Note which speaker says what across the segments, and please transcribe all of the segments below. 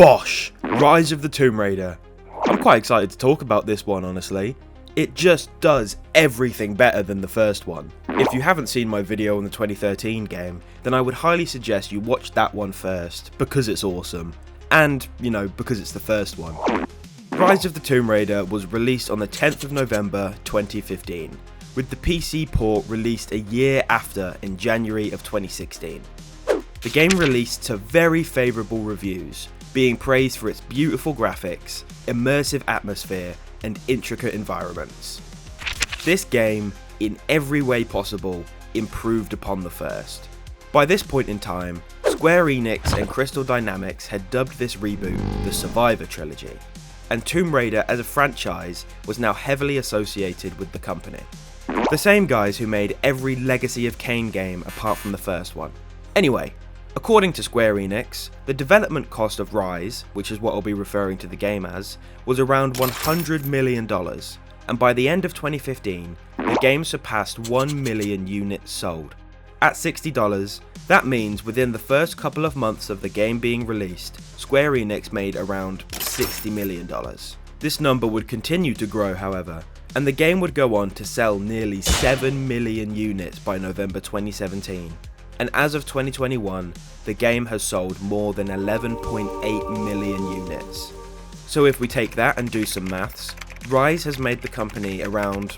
Speaker 1: Bosh! Rise of the Tomb Raider. I'm quite excited to talk about this one, honestly. It just does everything better than the first one. If you haven't seen my video on the 2013 game, then I would highly suggest you watch that one first, because it's awesome. And, because it's the first one. Rise of the Tomb Raider was released on the 10th of November 2015, with the PC port released a year after in January of 2016. The game released to very favourable reviews, being praised for its beautiful graphics, immersive atmosphere, and intricate environments. This game, in every way possible, improved upon the first. By this point in time, Square Enix and Crystal Dynamics had dubbed this reboot the Survivor Trilogy, and Tomb Raider as a franchise was now heavily associated with the company. The same guys who made every Legacy of Kain game apart from the first one. Anyway, according to Square Enix, the development cost of Rise, which is what I'll be referring to the game as, was around $100 million, and by the end of 2015, the game surpassed 1 million units sold. At $60, that means within the first couple of months of the game being released, Square Enix made around $60 million. This number would continue to grow, however, and the game would go on to sell nearly 7 million units by November 2017. And as of 2021, the game has sold more than 11.8 million units. So if we take that and do some maths, Rise has made the company around...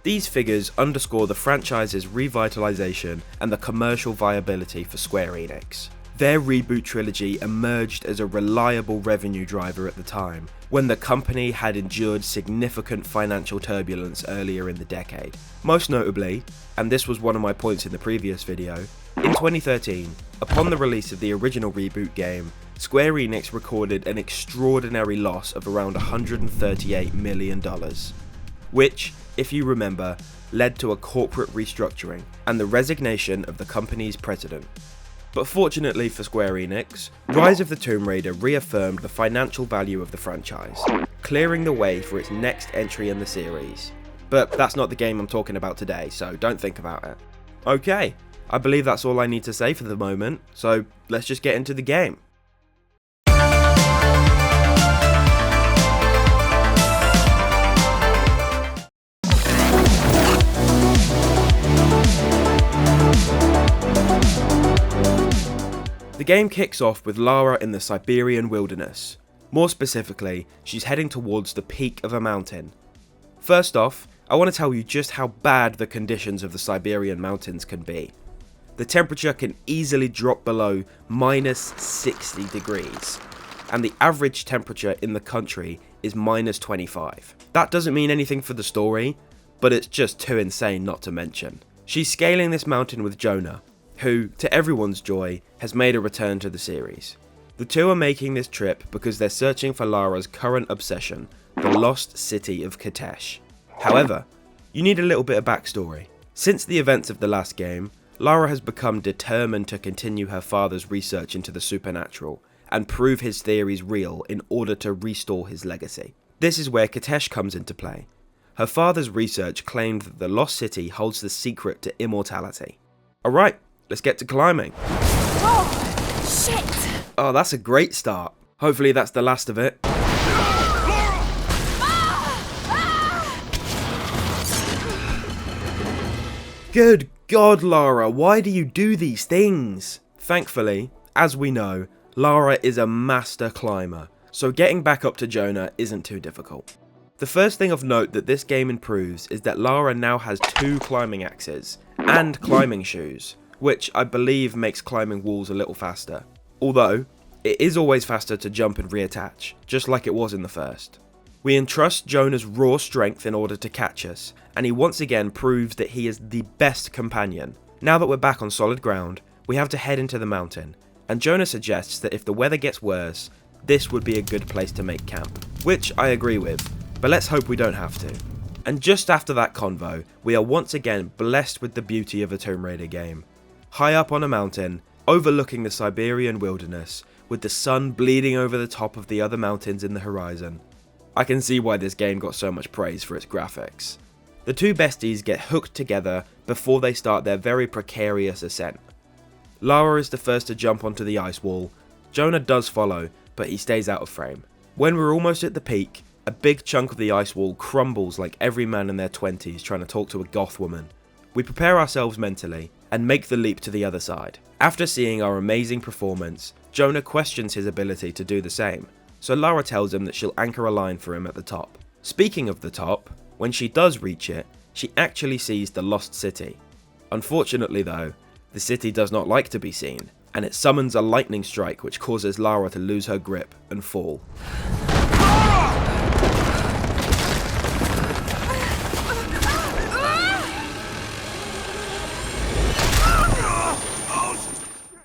Speaker 1: These figures underscore the franchise's revitalization and the commercial viability for Square Enix. Their reboot trilogy emerged as a reliable revenue driver at the time, when the company had endured significant financial turbulence earlier in the decade. Most notably, and this was one of my points in the previous video, in 2013, upon the release of the original reboot game, Square Enix recorded an extraordinary loss of around $138 million, which, if you remember, led to a corporate restructuring and the resignation of the company's president. But fortunately for Square Enix, Rise of the Tomb Raider reaffirmed the financial value of the franchise, clearing the way for its next entry in the series. But that's not the game I'm talking about today, so don't think about it. Okay, I believe that's all I need to say for the moment, so let's just get into the game. The game kicks off with Lara in the Siberian wilderness. More specifically, she's heading towards the peak of a mountain. First off, I want to tell you just how bad the conditions of the Siberian mountains can be. The temperature can easily drop below minus 60 degrees, and the average temperature in the country is minus 25. That doesn't mean anything for the story, but it's just too insane not to mention. She's scaling this mountain with Jonah, who, to everyone's joy, has made a return to the series. The two are making this trip because they're searching for Lara's current obsession, the lost city of Katesh. However, you need a little bit of backstory. Since the events of the last game, Lara has become determined to continue her father's research into the supernatural and prove his theories real in order to restore his legacy. This is where Katesh comes into play. Her father's research claimed that the lost city holds the secret to immortality. Alright, let's get to climbing.
Speaker 2: Oh, shit!
Speaker 1: Oh, that's a great start. Hopefully that's the last of it. Good God, Lara, why do you do these things? Thankfully, as we know, Lara is a master climber, so getting back up to Jonah isn't too difficult. The first thing of note that this game improves is that Lara now has 2 climbing axes and climbing shoes, which I believe makes climbing walls a little faster. Although, it is always faster to jump and reattach, just like it was in the first. We entrust Jonah's raw strength in order to catch us, and he once again proves that he is the best companion. Now that we're back on solid ground, we have to head into the mountain, and Jonah suggests that if the weather gets worse, this would be a good place to make camp, which I agree with, but let's hope we don't have to. And just after that convo, we are once again blessed with the beauty of a Tomb Raider game. High up on a mountain, overlooking the Siberian wilderness, with the sun bleeding over the top of the other mountains in the horizon. I can see why this game got so much praise for its graphics. The two besties get hooked together before they start their very precarious ascent. Lara is the first to jump onto the ice wall. Jonah does follow, but he stays out of frame. When we're almost at the peak, a big chunk of the ice wall crumbles like every man in their 20s trying to talk to a goth woman. We prepare ourselves mentally and make the leap to the other side. After seeing our amazing performance, Jonah questions his ability to do the same, so Lara tells him that she'll anchor a line for him at the top. Speaking of the top, when she does reach it, she actually sees the lost city. Unfortunately though, the city does not like to be seen, and it summons a lightning strike which causes Lara to lose her grip and fall.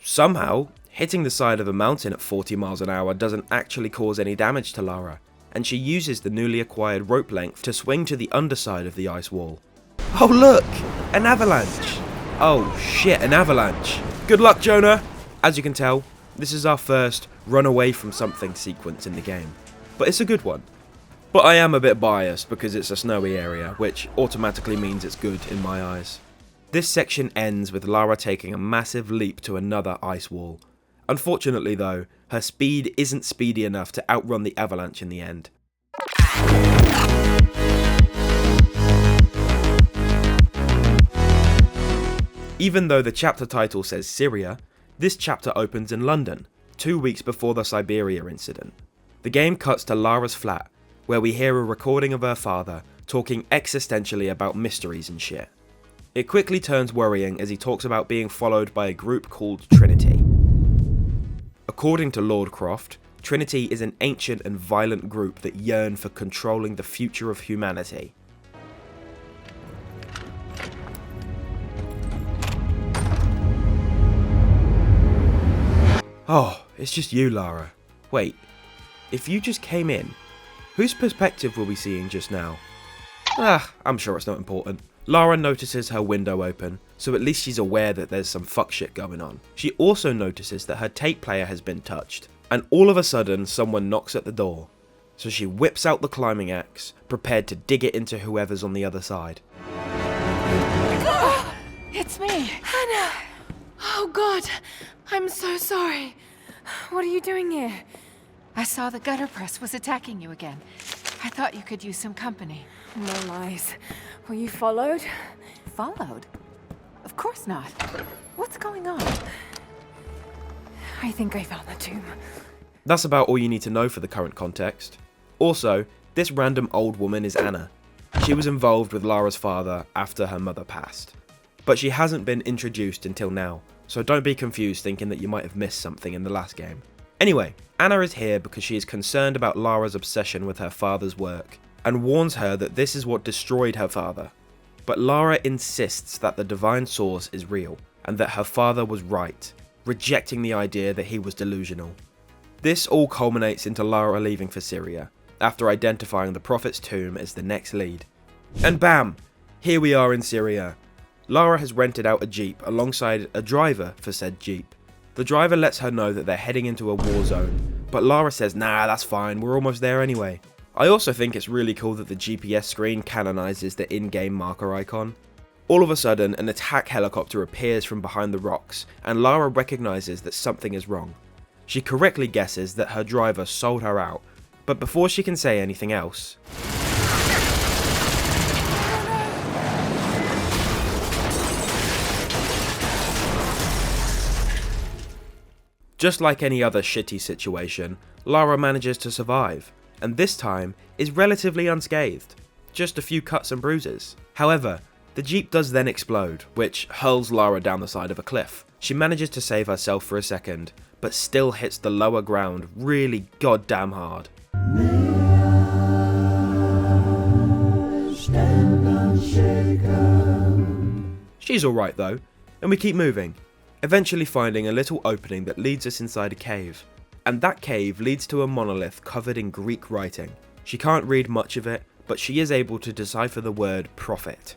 Speaker 1: Somehow, hitting the side of a mountain at 40 miles an hour doesn't actually cause any damage to Lara, and she uses the newly acquired rope length to swing to the underside of the ice wall. Oh look! An avalanche! Oh shit, an avalanche! Good luck, Jonah! As you can tell, this is our first run away from something sequence in the game, but it's a good one. But I am a bit biased because it's a snowy area, which automatically means it's good in my eyes. This section ends with Lara taking a massive leap to another ice wall. Unfortunately though, her speed isn't speedy enough to outrun the avalanche in the end. Even though the chapter title says Syria, this chapter opens in London, 2 weeks before the Siberia incident. The game cuts to Lara's flat, where we hear a recording of her father talking existentially about mysteries and shit. It quickly turns worrying as he talks about being followed by a group called Trinity. According to Lord Croft, Trinity is an ancient and violent group that yearn for controlling the future of humanity. Oh, it's just you, Lara. Wait, if you just came in, whose perspective were we seeing just now? I'm sure it's not important. Lara notices her window open, so at least she's aware that there's some fuck shit going on. She also notices that her tape player has been touched, and all of a sudden someone knocks at the door. So she whips out the climbing axe, prepared to dig it into whoever's on the other side.
Speaker 2: It's me, Hannah. Oh God, I'm so sorry. What are you doing here?
Speaker 3: I saw the gutter press was attacking you again. I thought you could use some company.
Speaker 2: No lies. Were you followed?
Speaker 3: Followed? Of course not. What's going on?
Speaker 2: I think I found the tomb.
Speaker 1: That's about all you need to know for the current context. Also, this random old woman is Anna. She was involved with Lara's father after her mother passed. But she hasn't been introduced until now, so don't be confused thinking that you might have missed something in the last game. Anyway, Anna is here because she is concerned about Lara's obsession with her father's work, and warns her that this is what destroyed her father. But Lara insists that the divine source is real, and that her father was right, rejecting the idea that he was delusional. This all culminates into Lara leaving for Syria, after identifying the Prophet's tomb as the next lead. And bam! Here we are in Syria. Lara has rented out a jeep alongside a driver for said jeep. The driver lets her know that they're heading into a war zone, but Lara says, nah, that's fine, we're almost there anyway. I also think it's really cool that the GPS screen canonizes the in-game marker icon. All of a sudden, an attack helicopter appears from behind the rocks, and Lara recognizes that something is wrong. She correctly guesses that her driver sold her out, but before she can say anything else, just like any other shitty situation, Lara manages to survive, and this time is relatively unscathed, just a few cuts and bruises. However, the jeep does then explode, which hurls Lara down the side of a cliff. She manages to save herself for a second, but still hits the lower ground really goddamn hard. She's alright though, and we keep moving, eventually finding a little opening that leads us inside a cave. And that cave leads to a monolith covered in Greek writing. She can't read much of it, but she is able to decipher the word prophet.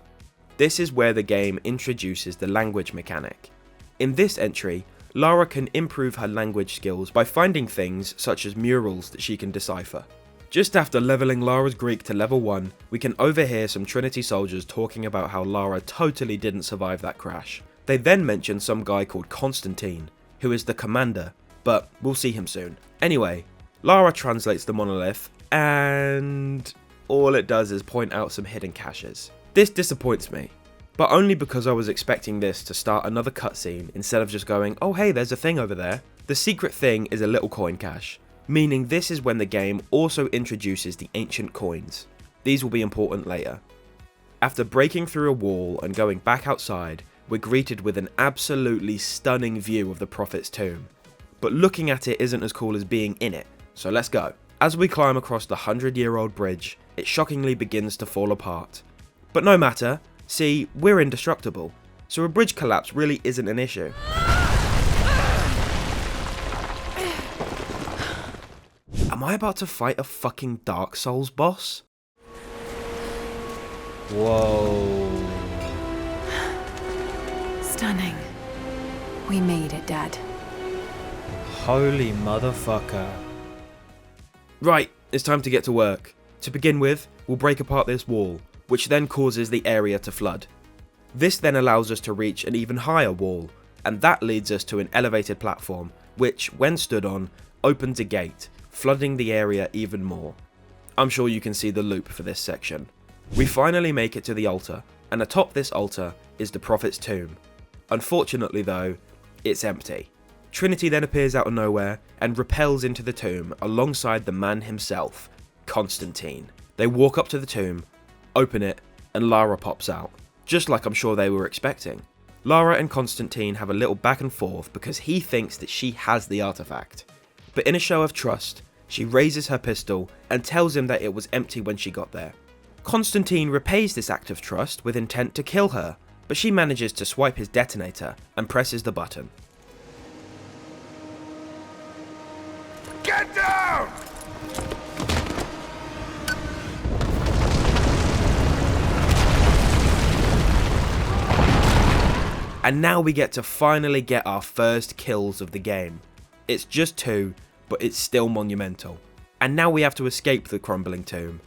Speaker 1: This is where the game introduces the language mechanic. In this entry, Lara can improve her language skills by finding things such as murals that she can decipher. Just after leveling Lara's Greek to level 1, we can overhear some Trinity soldiers talking about how Lara totally didn't survive that crash, They then mention some guy called Constantine, who is the commander, but we'll see him soon. Anyway, Lara translates the monolith, and all it does is point out some hidden caches. This disappoints me, but only because I was expecting this to start another cutscene instead of just going, oh hey, there's a thing over there. The secret thing is a little coin cache, meaning this is when the game also introduces the ancient coins. These will be important later. After breaking through a wall and going back outside, we're greeted with an absolutely stunning view of the Prophet's tomb. But looking at it isn't as cool as being in it, so let's go. As we climb across the 100-year-old bridge, it shockingly begins to fall apart. But no matter, see, we're indestructible, so a bridge collapse really isn't an issue. Am I about to fight a fucking Dark Souls boss? Whoa.
Speaker 2: Stunning. We made it, Dad.
Speaker 1: Holy motherfucker. Right, it's time to get to work. To begin with, we'll break apart this wall, which then causes the area to flood. This then allows us to reach an even higher wall, and that leads us to an elevated platform, which, when stood on, opens a gate, flooding the area even more. I'm sure you can see the loop for this section. We finally make it to the altar, and atop this altar is the Prophet's tomb. Unfortunately though, it's empty. Trinity then appears out of nowhere and repels into the tomb alongside the man himself, Constantine. They walk up to the tomb, open it, and Lara pops out, just like I'm sure they were expecting. Lara and Constantine have a little back and forth because he thinks that she has the artifact. But in a show of trust, she raises her pistol and tells him that it was empty when she got there. Constantine repays this act of trust with intent to kill her, but she manages to swipe his detonator and presses the button.
Speaker 4: Get down!
Speaker 1: And now we get to finally get our first kills of the game. It's just 2, but it's still monumental. And now we have to escape the crumbling tomb.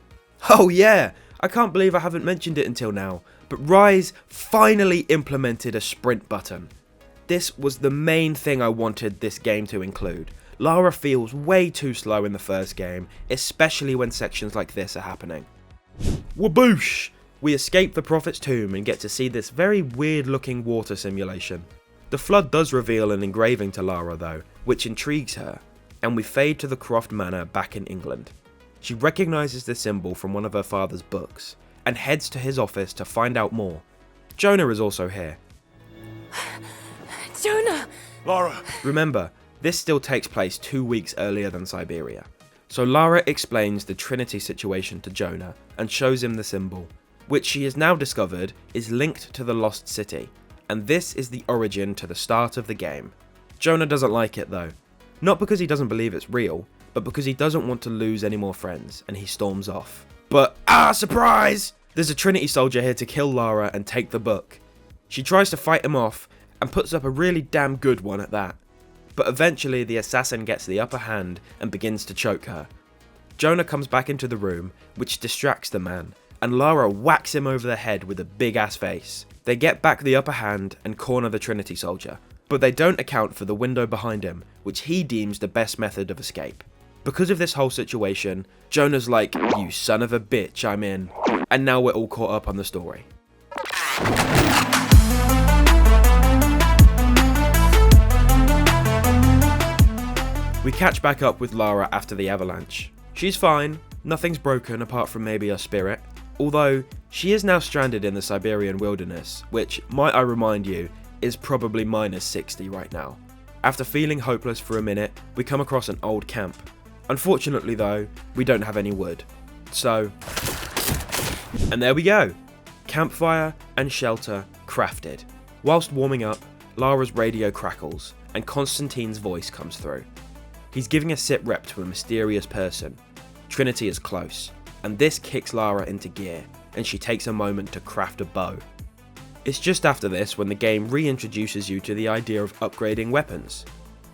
Speaker 1: Oh yeah, I can't believe I haven't mentioned it until now, but Rise finally implemented a sprint button. This was the main thing I wanted this game to include. Lara feels way too slow in the first game, especially when sections like this are happening. Waboosh! We escape the Prophet's tomb and get to see this very weird looking water simulation. The flood does reveal an engraving to Lara though, which intrigues her, and we fade to the Croft Manor back in England. She recognises the symbol from one of her father's books, and heads to his office to find out more. Jonah is also here.
Speaker 2: Jonah!
Speaker 4: Lara!
Speaker 1: Remember, this still takes place 2 weeks earlier than Siberia. So Lara explains the Trinity situation to Jonah and shows him the symbol, which she has now discovered is linked to the Lost City, and this is the origin to the start of the game. Jonah doesn't like it though, not because he doesn't believe it's real, but because he doesn't want to lose any more friends, and he storms off. But surprise! There's a Trinity soldier here to kill Lara and take the book. She tries to fight him off, and puts up a really damn good one at that. But eventually the assassin gets the upper hand and begins to choke her. Jonah comes back into the room, which distracts the man, and Lara whacks him over the head with a big ass face. They get back the upper hand and corner the Trinity soldier, but they don't account for the window behind him, which he deems the best method of escape. Because of this whole situation, Jonah's like, "You son of a bitch, I'm in," and now we're all caught up on the story. We catch back up with Lara after the avalanche. She's fine, nothing's broken apart from maybe her spirit, although she is now stranded in the Siberian wilderness, which, might I remind you, is probably minus 60 right now. After feeling hopeless for a minute, we come across an old camp. Unfortunately though, we don't have any wood. So, and there we go! Campfire and shelter crafted. Whilst warming up, Lara's radio crackles, and Constantine's voice comes through. He's giving a sitrep to a mysterious person. Trinity is close, and this kicks Lara into gear, and she takes a moment to craft a bow. It's just after this when the game reintroduces you to the idea of upgrading weapons,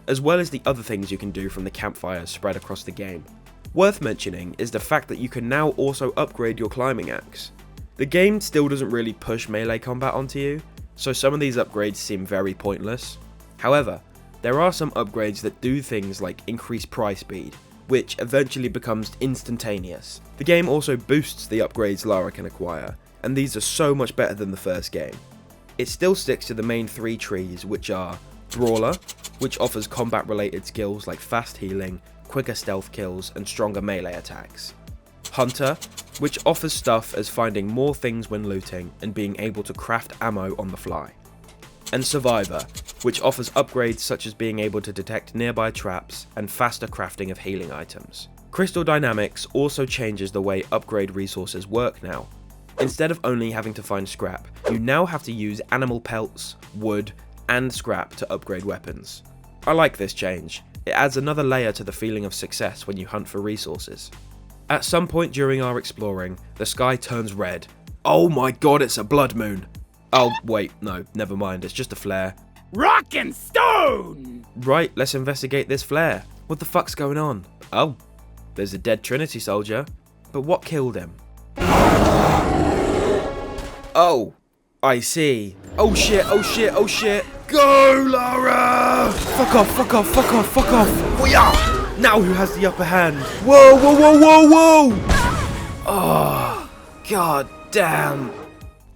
Speaker 1: as well as the other things you can do from the campfires spread across the game. Worth mentioning is the fact that you can now also upgrade your climbing axe. The game still doesn't really push melee combat onto you, so some of these upgrades seem very pointless. However, there are some upgrades that do things like increase pry speed, which eventually becomes instantaneous. The game also boosts the upgrades Lara can acquire, and these are so much better than the first game. It still sticks to the main 3 trees, which are Brawler, which offers combat related skills like fast healing, quicker stealth kills, and stronger melee attacks. Hunter, which offers stuff as finding more things when looting and being able to craft ammo on the fly. And Survivor, which offers upgrades such as being able to detect nearby traps and faster crafting of healing items. Crystal Dynamics also changes the way upgrade resources work now. Instead of only having to find scrap, you now have to use animal pelts, wood, and scrap to upgrade weapons. I like this change. It adds another layer to the feeling of success when you hunt for resources. At some point during our exploring, the sky turns red. Oh my god, it's a blood moon! Oh wait, no, never mind, it's just a flare.
Speaker 4: Rock and stone!
Speaker 1: Right, let's investigate this flare. What the fuck's going on? Oh, there's a dead Trinity soldier. But what killed him? Oh, I see. Oh shit, oh shit, oh shit. Go, Lara! Fuck off, fuck off, fuck off, fuck off. Booyah! Now who has the upper hand? Whoa, whoa, whoa, whoa, whoa! Oh, god damn.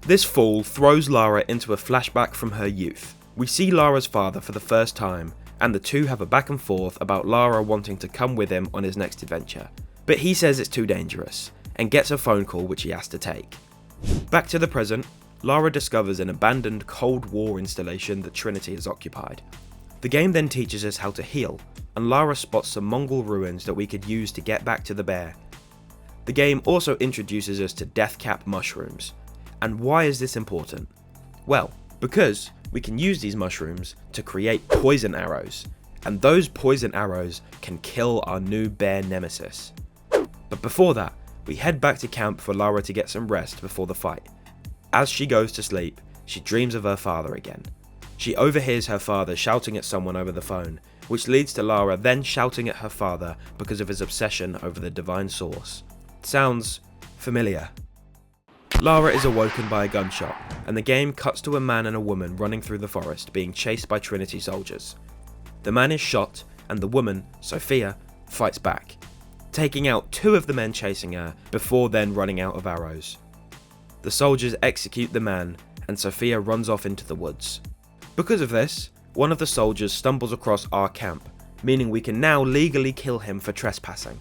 Speaker 1: This fall throws Lara into a flashback from her youth. We see Lara's father for the first time, and the two have a back and forth about Lara wanting to come with him on his next adventure. But he says it's too dangerous, and gets a phone call which he has to take. Back to the present, Lara discovers an abandoned Cold War installation that Trinity has occupied. The game then teaches us how to heal, and Lara spots some Mongol ruins that we could use to get back to the bear. The game also introduces us to deathcap mushrooms. And why is this important? Well, because we can use these mushrooms to create poison arrows, and those poison arrows can kill our new bear nemesis. But before that, we head back to camp for Lara to get some rest before the fight. As she goes to sleep, she dreams of her father again. She overhears her father shouting at someone over the phone, which leads to Lara then shouting at her father because of his obsession over the divine source. Sounds familiar. Lara is awoken by a gunshot, and the game cuts to a man and a woman running through the forest being chased by Trinity soldiers. The man is shot, and the woman, Sophia, fights back, taking out 2 of the men chasing her before then running out of arrows. The soldiers execute the man, and Sophia runs off into the woods. Because of this, one of the soldiers stumbles across our camp, meaning we can now legally kill him for trespassing.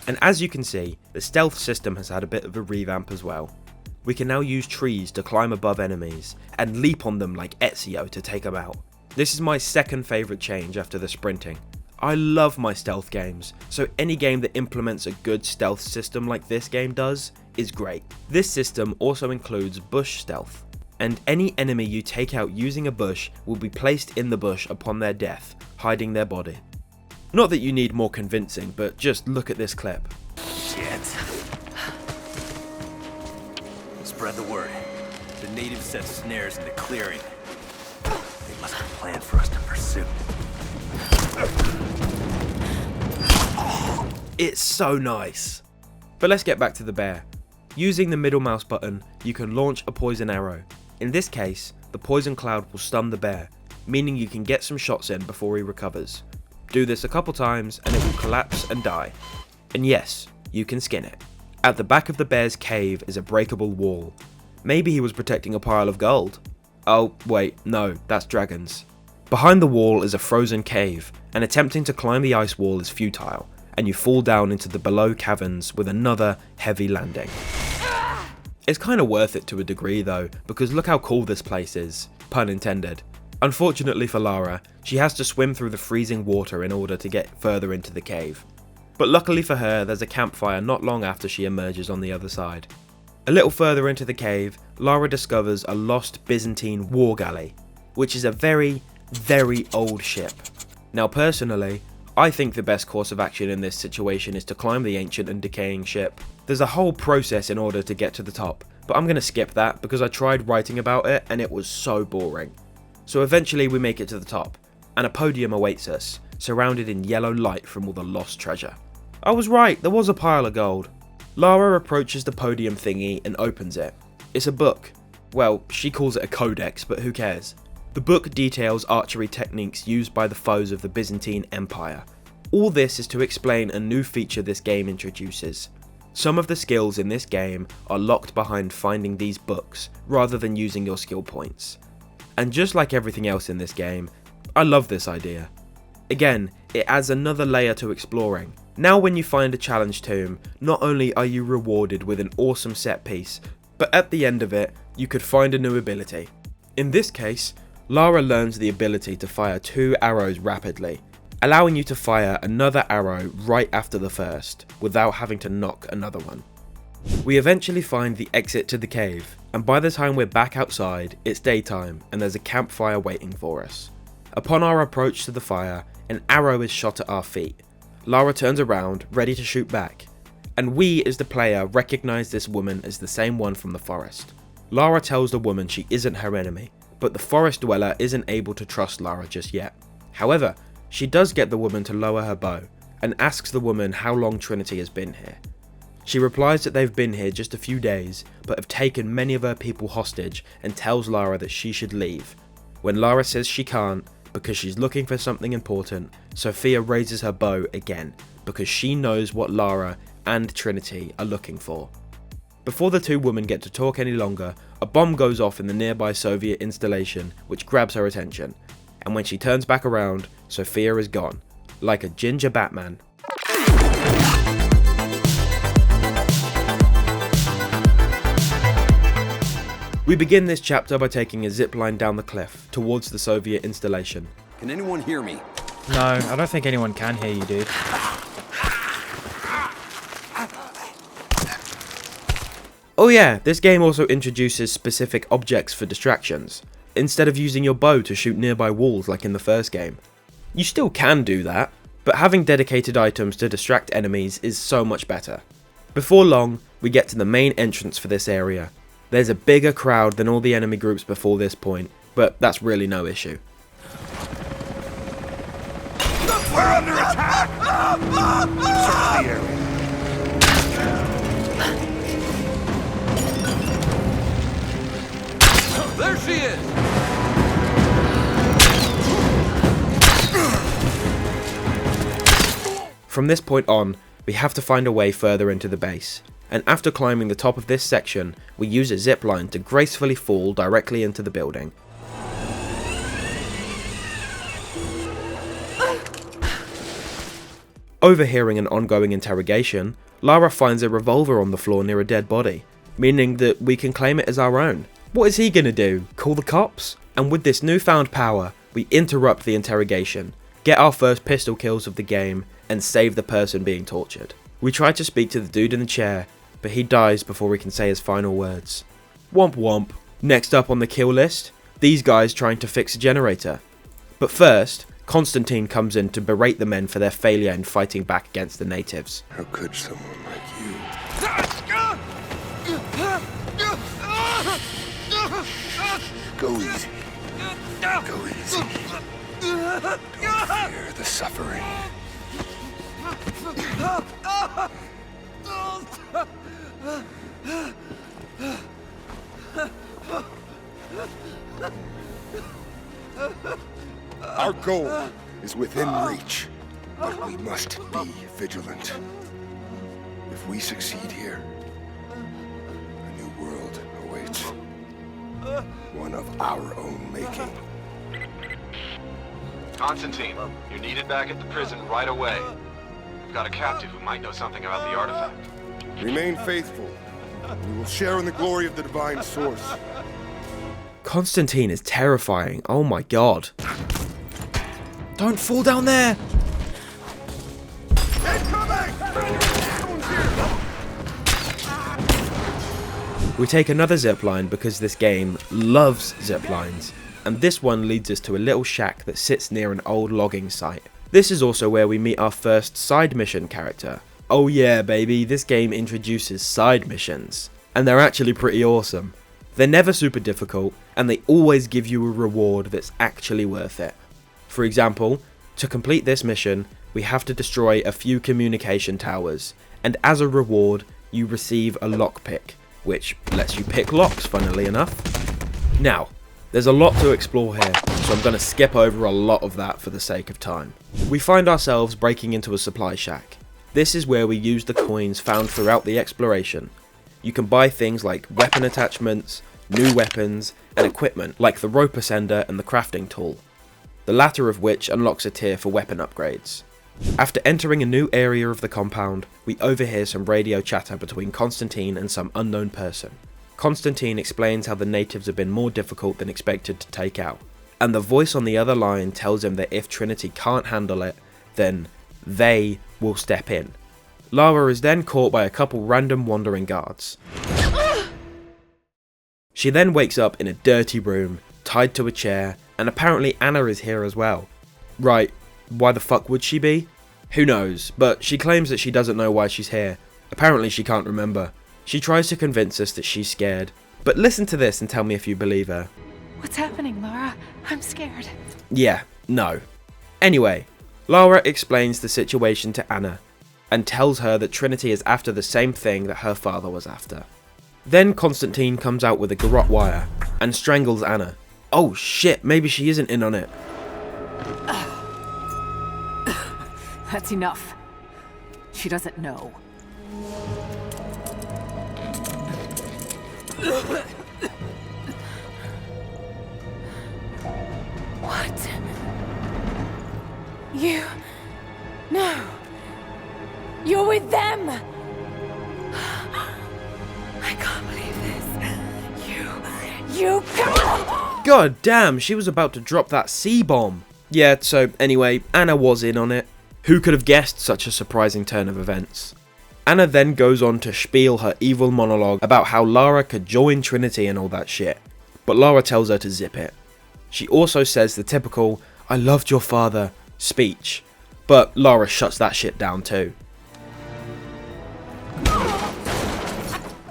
Speaker 1: And as you can see, the stealth system has had a bit of a revamp as well. We can now use trees to climb above enemies, and leap on them like Ezio to take them out. This is my second favourite change after the sprinting. I love my stealth games, so any game that implements a good stealth system like this game does, is great. This system also includes bush stealth, and any enemy you take out using a bush will be placed in the bush upon their death, hiding their body. Not that you need more convincing, but just look at this clip.
Speaker 4: Shit. Spread the word. The natives set snares in the clearing. They must have planned for us to pursue.
Speaker 1: It's so nice. But let's get back to the bear. Using the middle mouse button, you can launch a poison arrow. In this case, the poison cloud will stun the bear, meaning you can get some shots in before he recovers. Do this a couple times and it will collapse and die. And yes, you can skin it. At the back of the bear's cave is a breakable wall. Maybe he was protecting a pile of gold. Oh wait, no, that's dragons. Behind the wall is a frozen cave, and attempting to climb the ice wall is futile, and you fall down into the below caverns with another heavy landing. It's kinda worth it to a degree though, because look how cool this place is, pun intended. Unfortunately for Lara, she has to swim through the freezing water in order to get further into the cave. But luckily for her, there's a campfire not long after she emerges on the other side. A little further into the cave, Lara discovers a lost Byzantine war galley, which is a very, very old ship. Now personally, I think the best course of action in this situation is to climb the ancient and decaying ship. There's a whole process in order to get to the top, but I'm going to skip that because I tried writing about it and it was so boring. So eventually we make it to the top, and a podium awaits us, surrounded in yellow light from all the lost treasure. I was right, there was a pile of gold. Lara approaches the podium thingy and opens it. It's a book. Well, she calls it a codex, but who cares? The book details archery techniques used by the foes of the Byzantine Empire. All this is to explain a new feature this game introduces. Some of the skills in this game are locked behind finding these books, rather than using your skill points. And just like everything else in this game, I love this idea. Again, it adds another layer to exploring. Now when you find a challenge tomb, not only are you rewarded with an awesome set piece, but at the end of it, you could find a new ability. In this case, Lara learns the ability to fire 2 arrows rapidly, allowing you to fire another arrow right after the first, without having to knock another one. We eventually find the exit to the cave, and by the time we're back outside, it's daytime and there's a campfire waiting for us. Upon our approach to the fire, an arrow is shot at our feet. Lara turns around, ready to shoot back, and we as the player recognise this woman as the same one from the forest. Lara tells the woman she isn't her enemy, but the forest dweller isn't able to trust Lara just yet. However, she does get the woman to lower her bow, and asks the woman how long Trinity has been here. She replies that they've been here just a few days, but have taken many of her people hostage, and tells Lara that she should leave. When Lara says she can't, because she's looking for something important, Sophia raises her bow again, because she knows what Lara and Trinity are looking for. Before the two women get to talk any longer, a bomb goes off in the nearby Soviet installation, which grabs her attention, and when she turns back around, Sophia is gone, like a ginger Batman. We begin this chapter by taking a zipline down the cliff, towards the Soviet installation.
Speaker 4: Can anyone hear me?
Speaker 5: No, I don't think anyone can hear you, dude.
Speaker 1: Oh yeah, this game also introduces specific objects for distractions, instead of using your bow to shoot nearby walls like in the first game. You still can do that, but having dedicated items to distract enemies is so much better. Before long, we get to the main entrance for this area. There's a bigger crowd than all the enemy groups before this point, but that's really no issue.
Speaker 6: We're under attack! Search the area.
Speaker 4: There she is!
Speaker 1: From this point on, we have to find a way further into the base, and after climbing the top of this section, we use a zipline to gracefully fall directly into the building. Overhearing an ongoing interrogation, Lara finds a revolver on the floor near a dead body, meaning that we can claim it as our own. What is he gonna do? Call the cops? And with this newfound power, we interrupt the interrogation, get our first pistol kills of the game, and save the person being tortured. We try to speak to the dude in the chair, but he dies before we can say his final words. Womp womp. Next up on the kill list, these guys trying to fix a generator. But first, Constantine comes in to berate the men for their failure in fighting back against the natives.
Speaker 6: How could someone like you? Go easy. Go easy. Don't fear the suffering. Our goal is within reach, but we must be vigilant. If we succeed here, a new world awaits. One of our own making.
Speaker 7: Constantine, you're needed back at the prison right away. We've got a captive who might know something about the artifact.
Speaker 6: Remain faithful. We will share in the glory of the divine source.
Speaker 1: Constantine is terrifying, oh my god. Don't fall down there! We take another zipline because this game loves ziplines, and this one leads us to a little shack that sits near an old logging site. This is also where we meet our first side mission character. Oh yeah baby, this game introduces side missions, and they're actually pretty awesome. They're never super difficult, and they always give you a reward that's actually worth it. For example, to complete this mission, we have to destroy a few communication towers, and as a reward, you receive a lockpick, which lets you pick locks, funnily enough. Now, there's a lot to explore here, so I'm going to skip over a lot of that for the sake of time. We find ourselves breaking into a supply shack. This is where we use the coins found throughout the exploration. You can buy things like weapon attachments, new weapons, and equipment like the rope ascender and the crafting tool, the latter of which unlocks a tier for weapon upgrades. After entering a new area of the compound, we overhear some radio chatter between Constantine and some unknown person. Constantine explains how the natives have been more difficult than expected to take out, and the voice on the other line tells him that if Trinity can't handle it, then they will step in. Lara is then caught by a couple random wandering guards. She then wakes up in a dirty room, tied to a chair, and apparently Anna is here as well. Right, why the fuck would she be? Who knows, but she claims that she doesn't know why she's here. Apparently she can't remember. She tries to convince us that she's scared, but listen to this and tell me if you believe her.
Speaker 3: What's happening, Lara? I'm scared.
Speaker 1: Yeah, no. Anyway, Lara explains the situation to Anna, and tells her that Trinity is after the same thing that her father was after. Then Constantine comes out with a garrote wire, and strangles Anna. Oh shit, maybe she isn't in on it.
Speaker 3: That's enough. She doesn't know.
Speaker 2: What? You... No. You're with them! I can't believe this. You come on!
Speaker 1: God damn, she was about to drop that C-bomb. Yeah, so anyway, Anna was in on it. Who could have guessed such a surprising turn of events? Anna then goes on to spiel her evil monologue about how Lara could join Trinity and all that shit, but Lara tells her to zip it. She also says the typical, "I loved your father" speech, but Lara shuts that shit down too.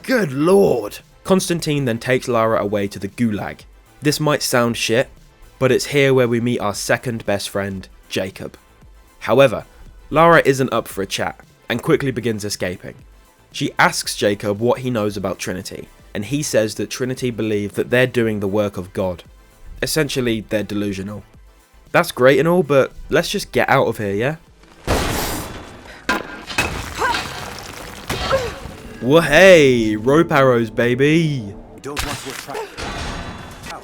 Speaker 1: Good lord! Constantine then takes Lara away to the Gulag. This might sound shit, but it's here where we meet our second best friend, Jacob. However, Lara isn't up for a chat, and quickly begins escaping. She asks Jacob what he knows about Trinity, and he says that Trinity believe that they're doing the work of God. Essentially, they're delusional. That's great and all, but let's just get out of here, yeah? Well, hey, rope arrows, baby.
Speaker 4: We don't want to attract out.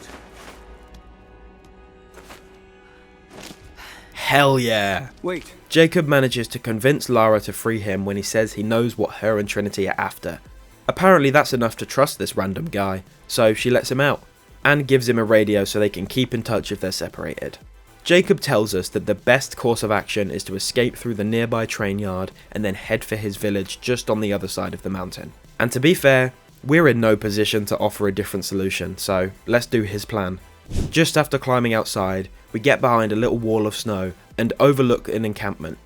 Speaker 1: Hell yeah.
Speaker 4: Wait.
Speaker 1: Jacob manages to convince Lara to free him when he says he knows what her and Trinity are after. Apparently that's enough to trust this random guy, so she lets him out, and gives him a radio so they can keep in touch if they're separated. Jacob tells us that the best course of action is to escape through the nearby train yard and then head for his village just on the other side of the mountain. And to be fair, we're in no position to offer a different solution, so let's do his plan. Just after climbing outside, we get behind a little wall of snow and overlook an encampment.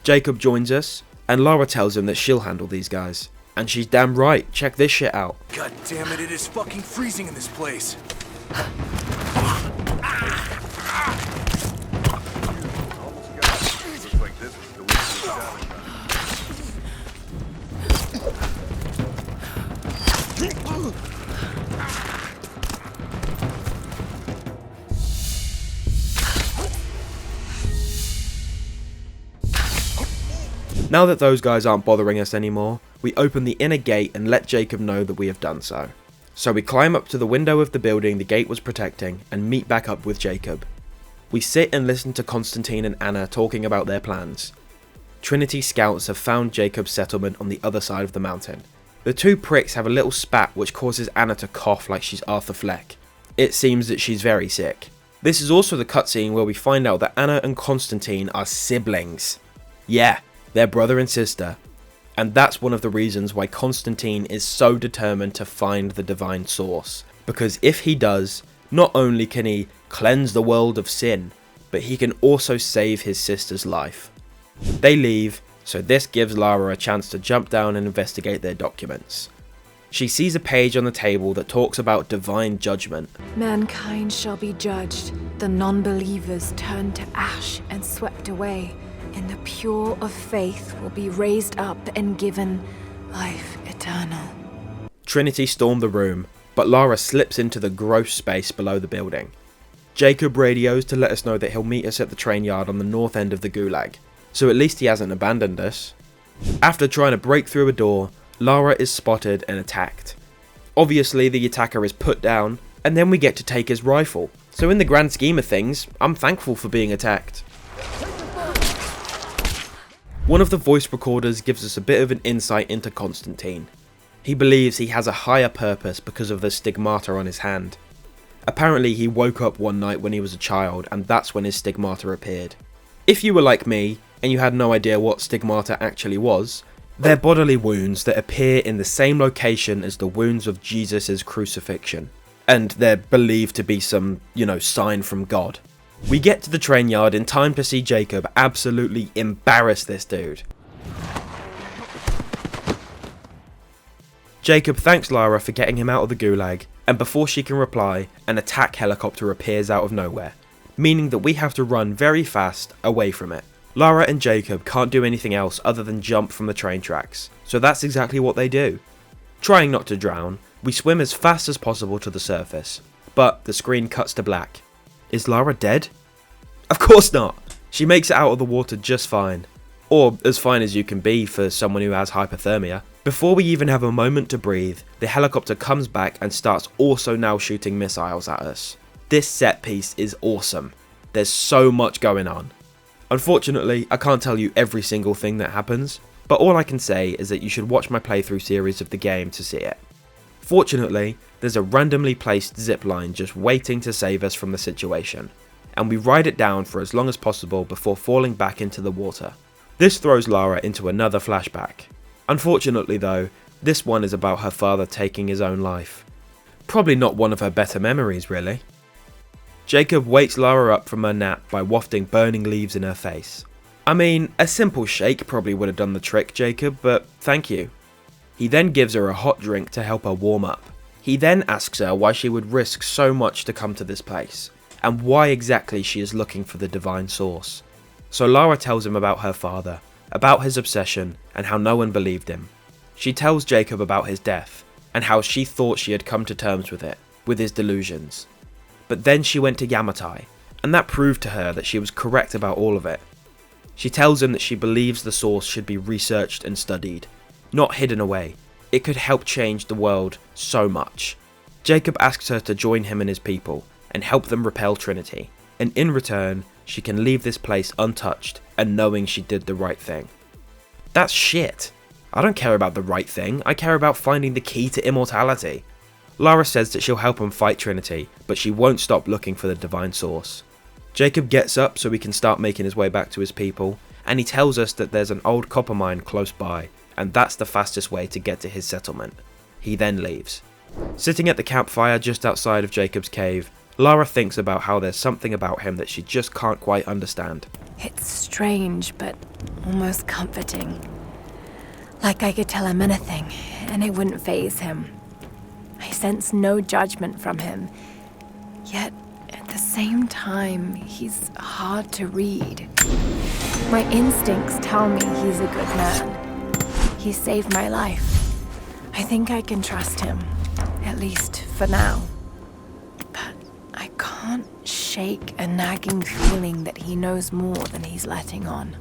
Speaker 1: Jacob joins us, and Lara tells him that she'll handle these guys. And she's damn right, check this shit out.
Speaker 4: God damn it, it is fucking freezing in this place.
Speaker 1: Now that those guys aren't bothering us anymore, we open the inner gate and let Jacob know that we have done so. So we climb up to the window of the building the gate was protecting and meet back up with Jacob. We sit and listen to Constantine and Anna talking about their plans. Trinity scouts have found Jacob's settlement on the other side of the mountain. The two pricks have a little spat which causes Anna to cough like she's Arthur Fleck. It seems that she's very sick. This is also the cutscene where we find out that Anna and Constantine are siblings. Yeah, they're brother and sister. And that's one of the reasons why Constantine is so determined to find the divine source. Because if he does, not only can he cleanse the world of sin, but he can also save his sister's life. They leave, so this gives Lara a chance to jump down and investigate their documents. She sees a page on the table that talks about divine judgment.
Speaker 2: Mankind shall be judged, the non-believers turned to ash and swept away, and the pure of faith will be raised up and given life eternal. eternal.
Speaker 1: Trinity stormed the room, but Lara slips into the gross space below the building. Jacob radios to let us know that he'll meet us at the train yard on the north end of the gulag, so at least he hasn't abandoned us. After trying to break through a door, Lara is spotted and attacked. Obviously the attacker is put down, and then we get to take his rifle, so in the grand scheme of things, I'm thankful for being attacked. One of the voice recorders gives us a bit of an insight into Constantine. He believes he has a higher purpose because of the stigmata on his hand. Apparently he woke up one night when he was a child, and that's when his stigmata appeared. If you were like me, and you had no idea what stigmata actually was, they're bodily wounds that appear in the same location as the wounds of Jesus' crucifixion, and they're believed to be some, sign from God. We get to the train yard in time to see Jacob absolutely embarrass this dude. Jacob thanks Lara for getting him out of the gulag, and before she can reply, an attack helicopter appears out of nowhere, meaning that we have to run very fast away from it. Lara and Jacob can't do anything else other than jump from the train tracks, so that's exactly what they do. Trying not to drown, we swim as fast as possible to the surface, but the screen cuts to black. Is Lara dead? Of course not! She makes it out of the water just fine. Or as fine as you can be for someone who has hypothermia. Before we even have a moment to breathe, the helicopter comes back and starts also now shooting missiles at us. This set piece is awesome. There's so much going on. Unfortunately, I can't tell you every single thing that happens, but all I can say is that you should watch my playthrough series of the game to see it. Fortunately, there's a randomly placed zipline just waiting to save us from the situation, and we ride it down for as long as possible before falling back into the water. This throws Lara into another flashback. Unfortunately though, this one is about her father taking his own life. Probably not one of her better memories really. Jacob wakes Lara up from her nap by wafting burning leaves in her face. I mean, a simple shake probably would have done the trick, Jacob, but thank you. He then gives her a hot drink to help her warm up. He then asks her why she would risk so much to come to this place, and why exactly she is looking for the divine source. So Lara tells him about her father, about his obsession, and how no one believed him. She tells Jacob about his death, and how she thought she had come to terms with it, with his delusions. But then she went to Yamatai, and that proved to her that she was correct about all of it. She tells him that she believes the source should be researched and studied, not hidden away. It could help change the world so much. Jacob asks her to join him and his people, and help them repel Trinity, and in return, she can leave this place untouched and knowing she did the right thing. That's shit. I don't care about the right thing, I care about finding the key to immortality. Lara says that she'll help him fight Trinity, but she won't stop looking for the divine source. Jacob gets up so he can start making his way back to his people, and he tells us that there's an old copper mine close by, and that's the fastest way to get to his settlement. He then leaves. Sitting at the campfire just outside of Jacob's cave, Lara thinks about how there's something about him that she just can't quite understand.
Speaker 2: It's strange, but almost comforting. Like I could tell him anything, and it wouldn't faze him. I sense no judgment from him, yet at the same time, he's hard to read. My instincts tell me he's a good man. He saved my life. I think I can trust him, at least for now. But I can't shake a nagging feeling that he knows more than he's letting on.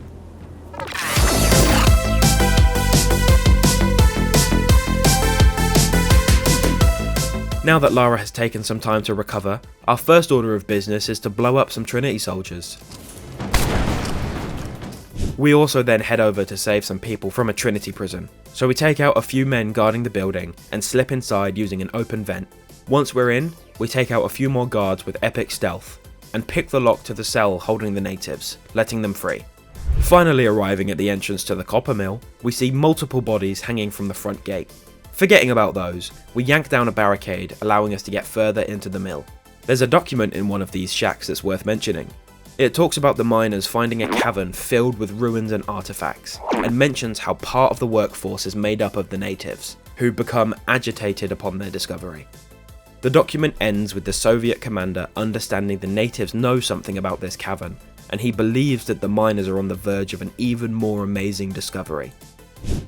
Speaker 1: Now that Lara has taken some time to recover, our first order of business is to blow up some Trinity soldiers. We also then head over to save some people from a Trinity prison, so we take out a few men guarding the building and slip inside using an open vent. Once we're in, we take out a few more guards with epic stealth, and pick the lock to the cell holding the natives, letting them free. Finally arriving at the entrance to the copper mill, we see multiple bodies hanging from the front gate. Forgetting about those, we yank down a barricade, allowing us to get further into the mill. There's a document in one of these shacks that's worth mentioning. It talks about the miners finding a cavern filled with ruins and artifacts, and mentions how part of the workforce is made up of the natives, who become agitated upon their discovery. The document ends with the Soviet commander understanding the natives know something about this cavern, and he believes that the miners are on the verge of an even more amazing discovery.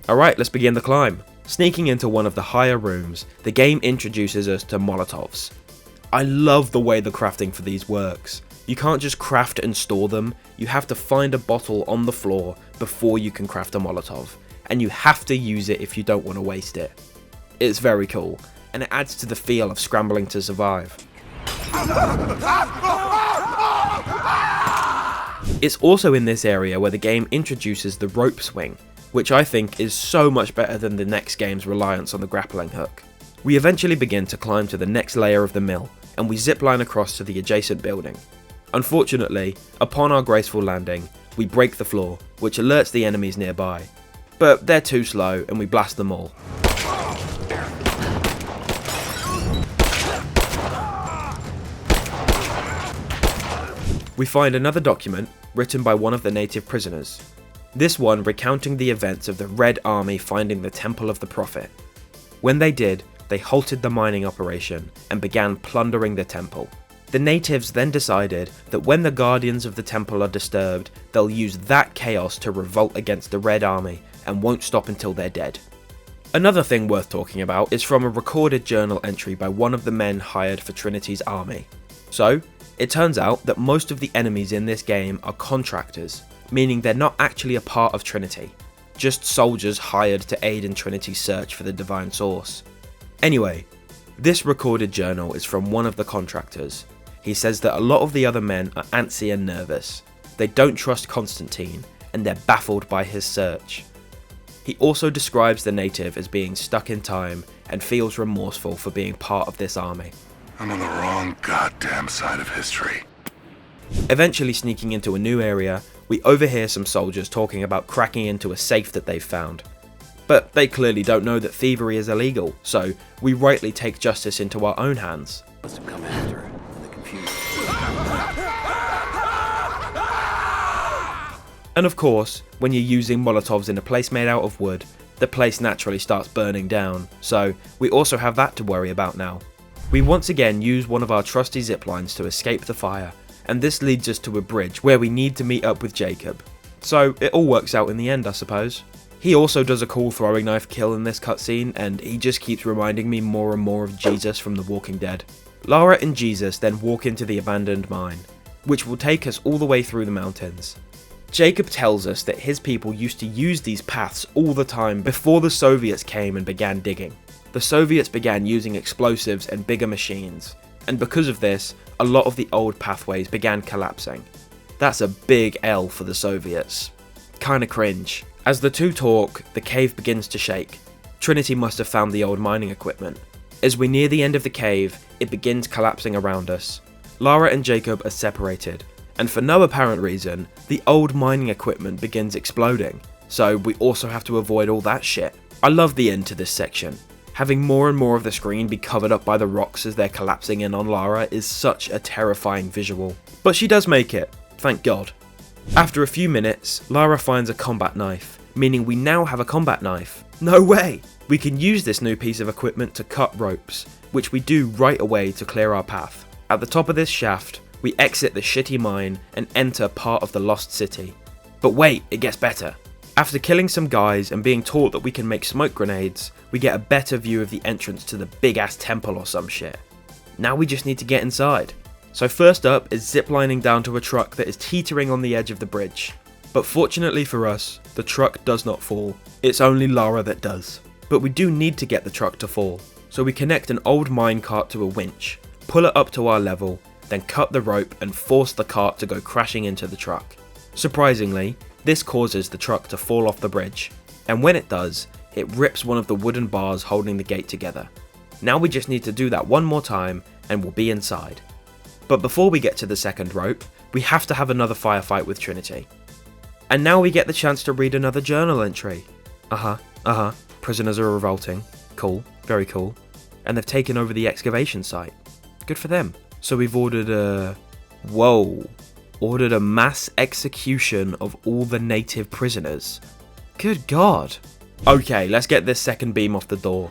Speaker 1: Alright, let's begin the climb. Sneaking into one of the higher rooms, the game introduces us to Molotovs. I love the way the crafting for these works. You can't just craft and store them, you have to find a bottle on the floor before you can craft a Molotov, and you have to use it if you don't want to waste it. It's very cool, and it adds to the feel of scrambling to survive. It's also in this area where the game introduces the rope swing, which I think is so much better than the next game's reliance on the grappling hook. We eventually begin to climb to the next layer of the mill, and we zipline across to the adjacent building. Unfortunately, upon our graceful landing, we break the floor, which alerts the enemies nearby. But they're too slow and we blast them all. We find another document written by one of the native prisoners. This one recounting the events of the Red Army finding the Temple of the Prophet. When they did, they halted the mining operation and began plundering the temple. The natives then decided that when the guardians of the temple are disturbed, they'll use that chaos to revolt against the Red Army and won't stop until they're dead. Another thing worth talking about is from a recorded journal entry by one of the men hired for Trinity's army. So, it turns out that most of the enemies in this game are contractors, meaning they're not actually a part of Trinity, just soldiers hired to aid in Trinity's search for the divine source. Anyway, this recorded journal is from one of the contractors. He says that a lot of the other men are antsy and nervous. They don't trust Constantine, and they're baffled by his search. He also describes the native as being stuck in time and feels remorseful for being part of this army.
Speaker 6: I'm on the wrong goddamn side of history.
Speaker 1: Eventually sneaking into a new area, we overhear some soldiers talking about cracking into a safe that they've found. But they clearly don't know that thievery is illegal, so we rightly take justice into our own hands.
Speaker 4: Must have come after it in the confusion.
Speaker 1: And of course, when you're using Molotovs in a place made out of wood, the place naturally starts burning down, so we also have that to worry about now. We once again use one of our trusty ziplines to escape the fire, and this leads us to a bridge where we need to meet up with Jacob. So it all works out in the end, I suppose. He also does a cool throwing knife kill in this cutscene, and he just keeps reminding me more and more of Jesus from The Walking Dead. Lara and Jesus then walk into the abandoned mine, which will take us all the way through the mountains. Jacob tells us that his people used to use these paths all the time before the Soviets came and began digging. The Soviets began using explosives and bigger machines, and because of this, a lot of the old pathways began collapsing. That's a big L for the Soviets. Kinda cringe. As the two talk, the cave begins to shake. Trinity must have found the old mining equipment. As we near the end of the cave, it begins collapsing around us. Lara and Jacob are separated, and for no apparent reason, the old mining equipment begins exploding, so we also have to avoid all that shit. I love the end to this section. Having more and more of the screen be covered up by the rocks as they're collapsing in on Lara is such a terrifying visual. But she does make it, thank God. After a few minutes, Lara finds a combat knife, meaning we now have a combat knife. No way! We can use this new piece of equipment to cut ropes, which we do right away to clear our path. At the top of this shaft, we exit the shitty mine and enter part of the lost city. But wait, it gets better. After killing some guys and being taught that we can make smoke grenades, we get a better view of the entrance to the big ass temple or some shit. Now we just need to get inside. So first up is ziplining down to a truck that is teetering on the edge of the bridge. But fortunately for us, the truck does not fall. It's only Lara that does. But we do need to get the truck to fall. So we connect an old minecart to a winch, pull it up to our level, then cut the rope and force the cart to go crashing into the truck. Surprisingly, this causes the truck to fall off the bridge, and when it does, it rips one of the wooden bars holding the gate together. Now we just need to do that one more time and we'll be inside. But before we get to the second rope, we have to have another firefight with Trinity. And now we get the chance to read another journal entry. Prisoners are revolting. Cool, very cool. And they've taken over the excavation site. Good for them. So we've ordered a mass execution of all the native prisoners. Good God. Okay, let's get this second beam off the door.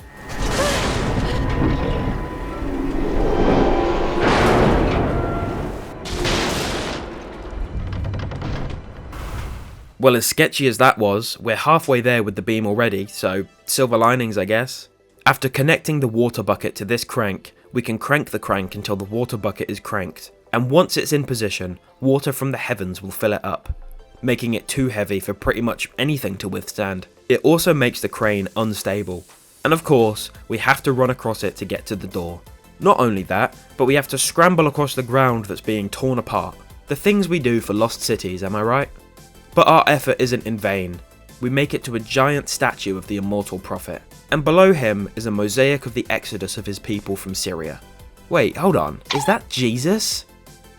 Speaker 1: Well, as sketchy as that was, we're halfway there with the beam already, so silver linings I guess. After connecting the water bucket to this crank, we can crank the crank until the water bucket is cranked, and once it's in position, water from the heavens will fill it up, making it too heavy for pretty much anything to withstand. It also makes the crane unstable, and of course, we have to run across it to get to the door. Not only that, but we have to scramble across the ground that's being torn apart. The things we do for lost cities, am I right? But our effort isn't in vain. We make it to a giant statue of the immortal prophet, and below him is a mosaic of the exodus of his people from Syria. Wait, hold on, is that Jesus?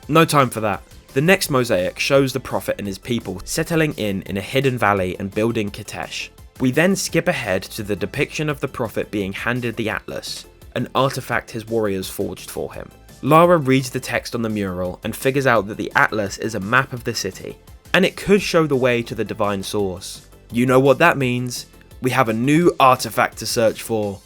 Speaker 1: No time for that. The next mosaic shows the prophet and his people settling in a hidden valley and building Katesh. We then skip ahead to the depiction of the prophet being handed the Atlas, an artifact his warriors forged for him. Lara reads the text on the mural and figures out that the Atlas is a map of the city, and it could show the way to the divine source. You know what that means. We have a new artifact to search for.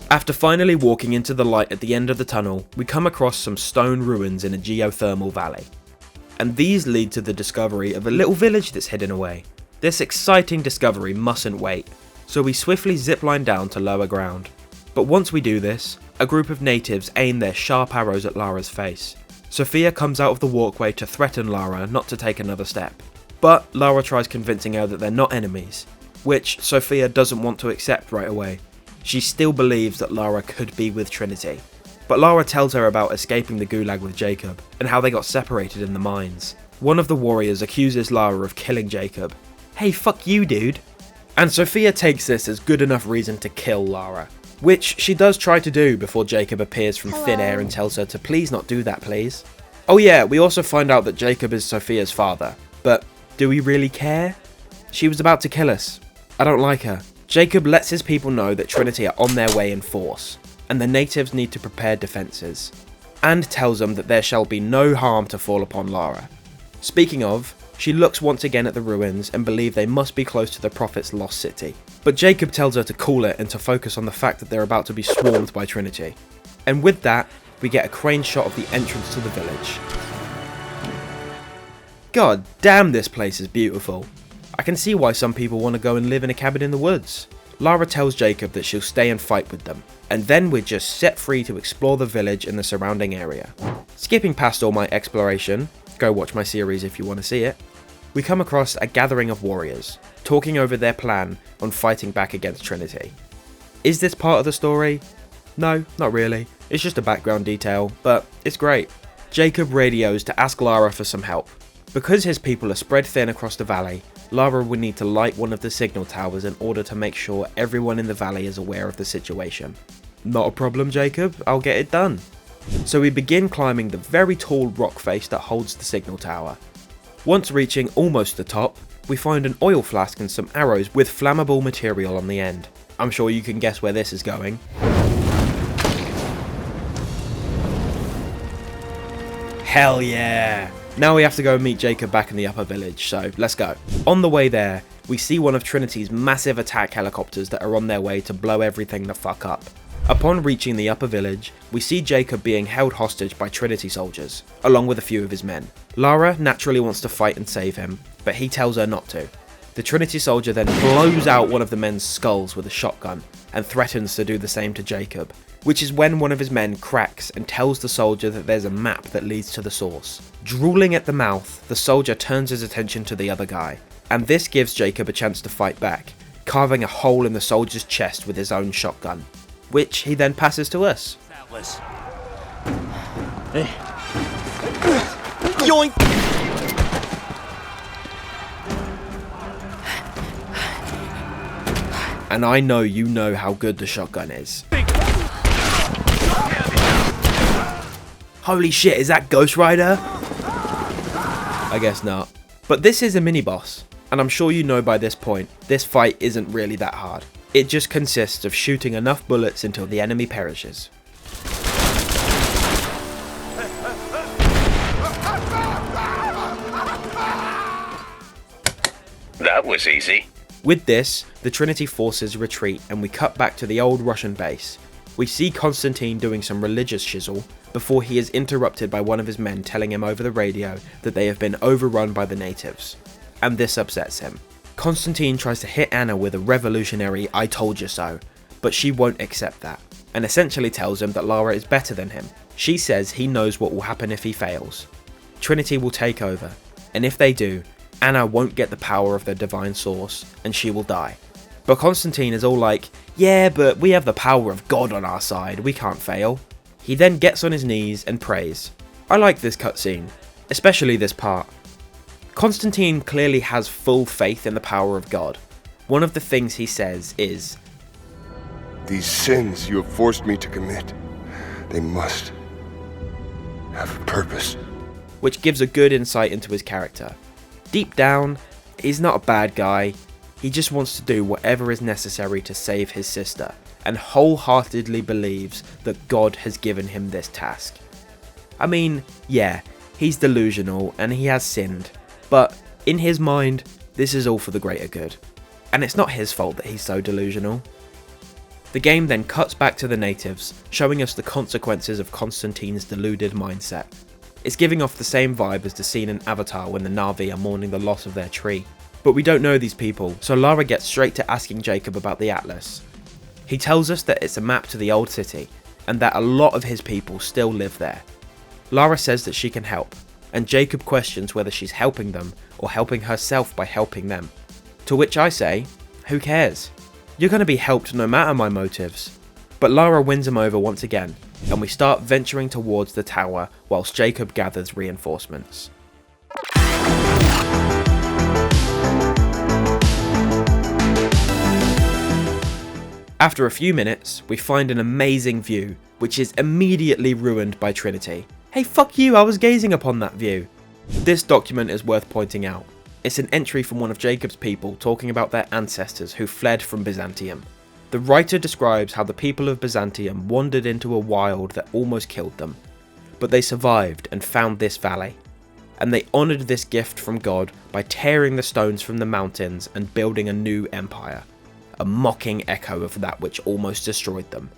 Speaker 1: After finally walking into the light at the end of the tunnel, we come across some stone ruins in a geothermal valley. And these lead to the discovery of a little village that's hidden away. This exciting discovery mustn't wait, so we swiftly zipline down to lower ground. But once we do this, a group of natives aim their sharp arrows at Lara's face. Sophia comes out of the walkway to threaten Lara not to take another step. But Lara tries convincing her that they're not enemies, which Sophia doesn't want to accept right away. She still believes that Lara could be with Trinity. But Lara tells her about escaping the gulag with Jacob, and how they got separated in the mines. One of the warriors accuses Lara of killing Jacob. Hey, fuck you, dude. And Sophia takes this as good enough reason to kill Lara, which she does try to do before Jacob appears from thin air and tells her to please not do that, please. Oh yeah, we also find out that Jacob is Sophia's father, but do we really care? She was about to kill us. I don't like her. Jacob lets his people know that Trinity are on their way in force, and the natives need to prepare defences, and tells them that there shall be no harm to fall upon Lara. Speaking of, she looks once again at the ruins and believes they must be close to the Prophet's lost city, but Jacob tells her to cool it and to focus on the fact that they're about to be swarmed by Trinity. And with that, we get a crane shot of the entrance to the village. God damn, this place is beautiful. I can see why some people want to go and live in a cabin in the woods. Lara tells Jacob that she'll stay and fight with them, and then we're just set free to explore the village and the surrounding area. Skipping past all my exploration, go watch my series if you want to see it, we come across a gathering of warriors, talking over their plan on fighting back against Trinity. Is this part of the story? No, not really. It's just a background detail, but it's great. Jacob radios to ask Lara for some help. Because his people are spread thin across the valley, Lara would need to light one of the signal towers in order to make sure everyone in the valley is aware of the situation. Not a problem, Jacob, I'll get it done. So we begin climbing the very tall rock face that holds the signal tower. Once reaching almost the top, we find an oil flask and some arrows with flammable material on the end. I'm sure you can guess where this is going. Hell yeah! Now we have to go and meet Jacob back in the upper village, so let's go. On the way there, we see one of Trinity's massive attack helicopters that are on their way to blow everything the fuck up. Upon reaching the upper village, we see Jacob being held hostage by Trinity soldiers, along with a few of his men. Lara naturally wants to fight and save him, but he tells her not to. The Trinity soldier then blows out one of the men's skulls with a shotgun, and threatens to do the same to Jacob, which is when one of his men cracks and tells the soldier that there's a map that leads to the source. Drooling at the mouth, the soldier turns his attention to the other guy, and this gives Jacob a chance to fight back, carving a hole in the soldier's chest with his own shotgun, which he then passes to us.
Speaker 4: Hey. Yoink!
Speaker 1: And I know you know how good the shotgun is. Holy shit, is that Ghost Rider? I guess not. But this is a mini-boss, and I'm sure you know by this point, this fight isn't really that hard. It just consists of shooting enough bullets until the enemy perishes.
Speaker 4: That was easy.
Speaker 1: With this, the Trinity forces retreat and we cut back to the old Russian base, We see Constantine doing some religious shizzle before he is interrupted by one of his men telling him over the radio that they have been overrun by the natives, and this upsets him. Constantine tries to hit Anna with a revolutionary "I told you so," but she won't accept that, and essentially tells him that Lara is better than him. She says he knows what will happen if he fails. Trinity will take over, and if they do, Anna won't get the power of the divine source, and she will die. But Constantine is all like, yeah, but we have the power of God on our side, we can't fail. He then gets on his knees and prays. I like this cutscene, especially this part. Constantine clearly has full faith in the power of God. One of the things he says is,
Speaker 6: These sins you have forced me to commit, they must have a purpose.
Speaker 1: which gives a good insight into his character. Deep down, he's not a bad guy. He just wants to do whatever is necessary to save his sister, and wholeheartedly believes that God has given him this task. I mean, yeah, he's delusional and he has sinned, but in his mind, this is all for the greater good. And it's not his fault that he's so delusional. The game then cuts back to the natives, showing us the consequences of Constantine's deluded mindset. It's giving off the same vibe as the scene in Avatar when the Na'vi are mourning the loss of their tree. But we don't know these people, so Lara gets straight to asking Jacob about the Atlas. He tells us that it's a map to the old city, and that a lot of his people still live there. Lara says that she can help, and Jacob questions whether she's helping them or helping herself by helping them. To which I say, who cares? You're going to be helped no matter my motives. But Lara wins him over once again, and we start venturing towards the tower whilst Jacob gathers reinforcements. After a few minutes, we find an amazing view, which is immediately ruined by Trinity. Hey, fuck you, I was gazing upon that view. This document is worth pointing out. It's an entry from one of Jacob's people talking about their ancestors who fled from Byzantium. The writer describes how the people of Byzantium wandered into a wild that almost killed them, but they survived and found this valley. And they honoured this gift from God by tearing the stones from the mountains and building a new empire. A mocking echo of that which almost destroyed them.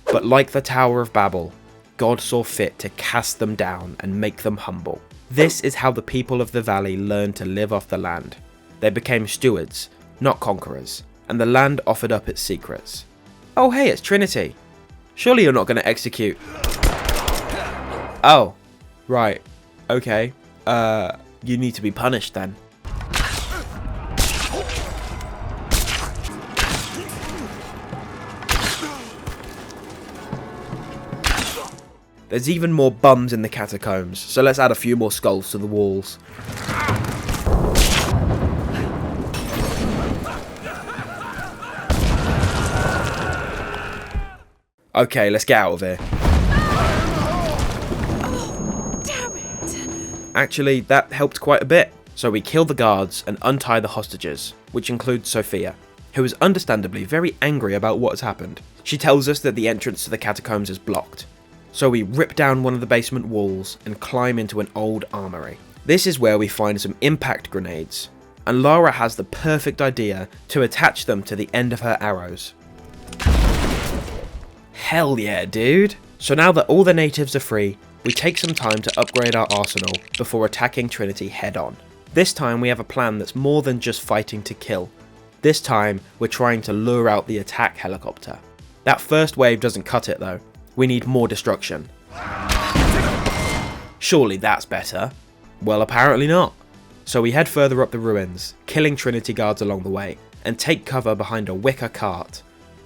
Speaker 1: But like the Tower of Babel, God saw fit to cast them down and make them humble. This is how the people of the valley learned to live off the land. They became stewards, not conquerors, and the land offered up its secrets. Oh hey, it's Trinity. Surely you're not going to execute... Oh, right, okay. You need to be punished then. There's even more bums in the catacombs, so let's add a few more skulls to the walls. Okay, let's get out of here.
Speaker 2: Oh, damn it.
Speaker 1: Actually, that helped quite a bit. So we kill the guards and untie the hostages, which includes Sophia, who is understandably very angry about what has happened. She tells us that the entrance to the catacombs is blocked. So we rip down one of the basement walls and climb into an old armory. This is where we find some impact grenades, and Lara has the perfect idea to attach them to the end of her arrows. Hell yeah, dude! So now that all the natives are free, we take some time to upgrade our arsenal before attacking Trinity head on. This time we have a plan that's more than just fighting to kill. This time we're trying to lure out the attack helicopter. That first wave doesn't cut it though. We need more destruction. Surely that's better. Well, apparently not. So we head further up the ruins, killing Trinity guards along the way, and take cover behind a wicker cart.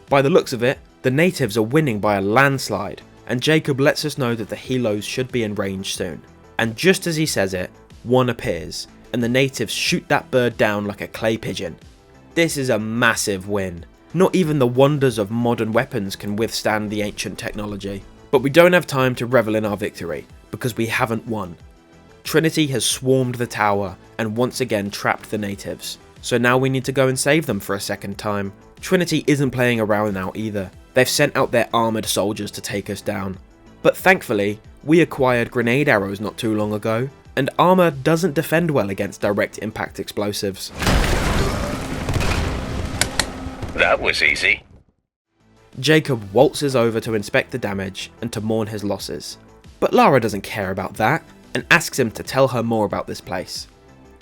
Speaker 1: By the looks of it, the natives are winning by a landslide, and Jacob lets us know that the helos should be in range soon. And just as he says it, one appears, and the natives shoot that bird down like a clay pigeon. This is a massive win. Not even the wonders of modern weapons can withstand the ancient technology. But we don't have time to revel in our victory, because we haven't won. Trinity has swarmed the tower and once again trapped the natives, so now we need to go and save them for a second time. Trinity isn't playing around now either. They've sent out their armoured soldiers to take us down. But thankfully, we acquired grenade arrows not too long ago, and armour doesn't defend well against direct impact explosives.
Speaker 4: That was easy.
Speaker 1: Jacob waltzes over to inspect the damage and to mourn his losses. But Lara doesn't care about that and asks him to tell her more about this place.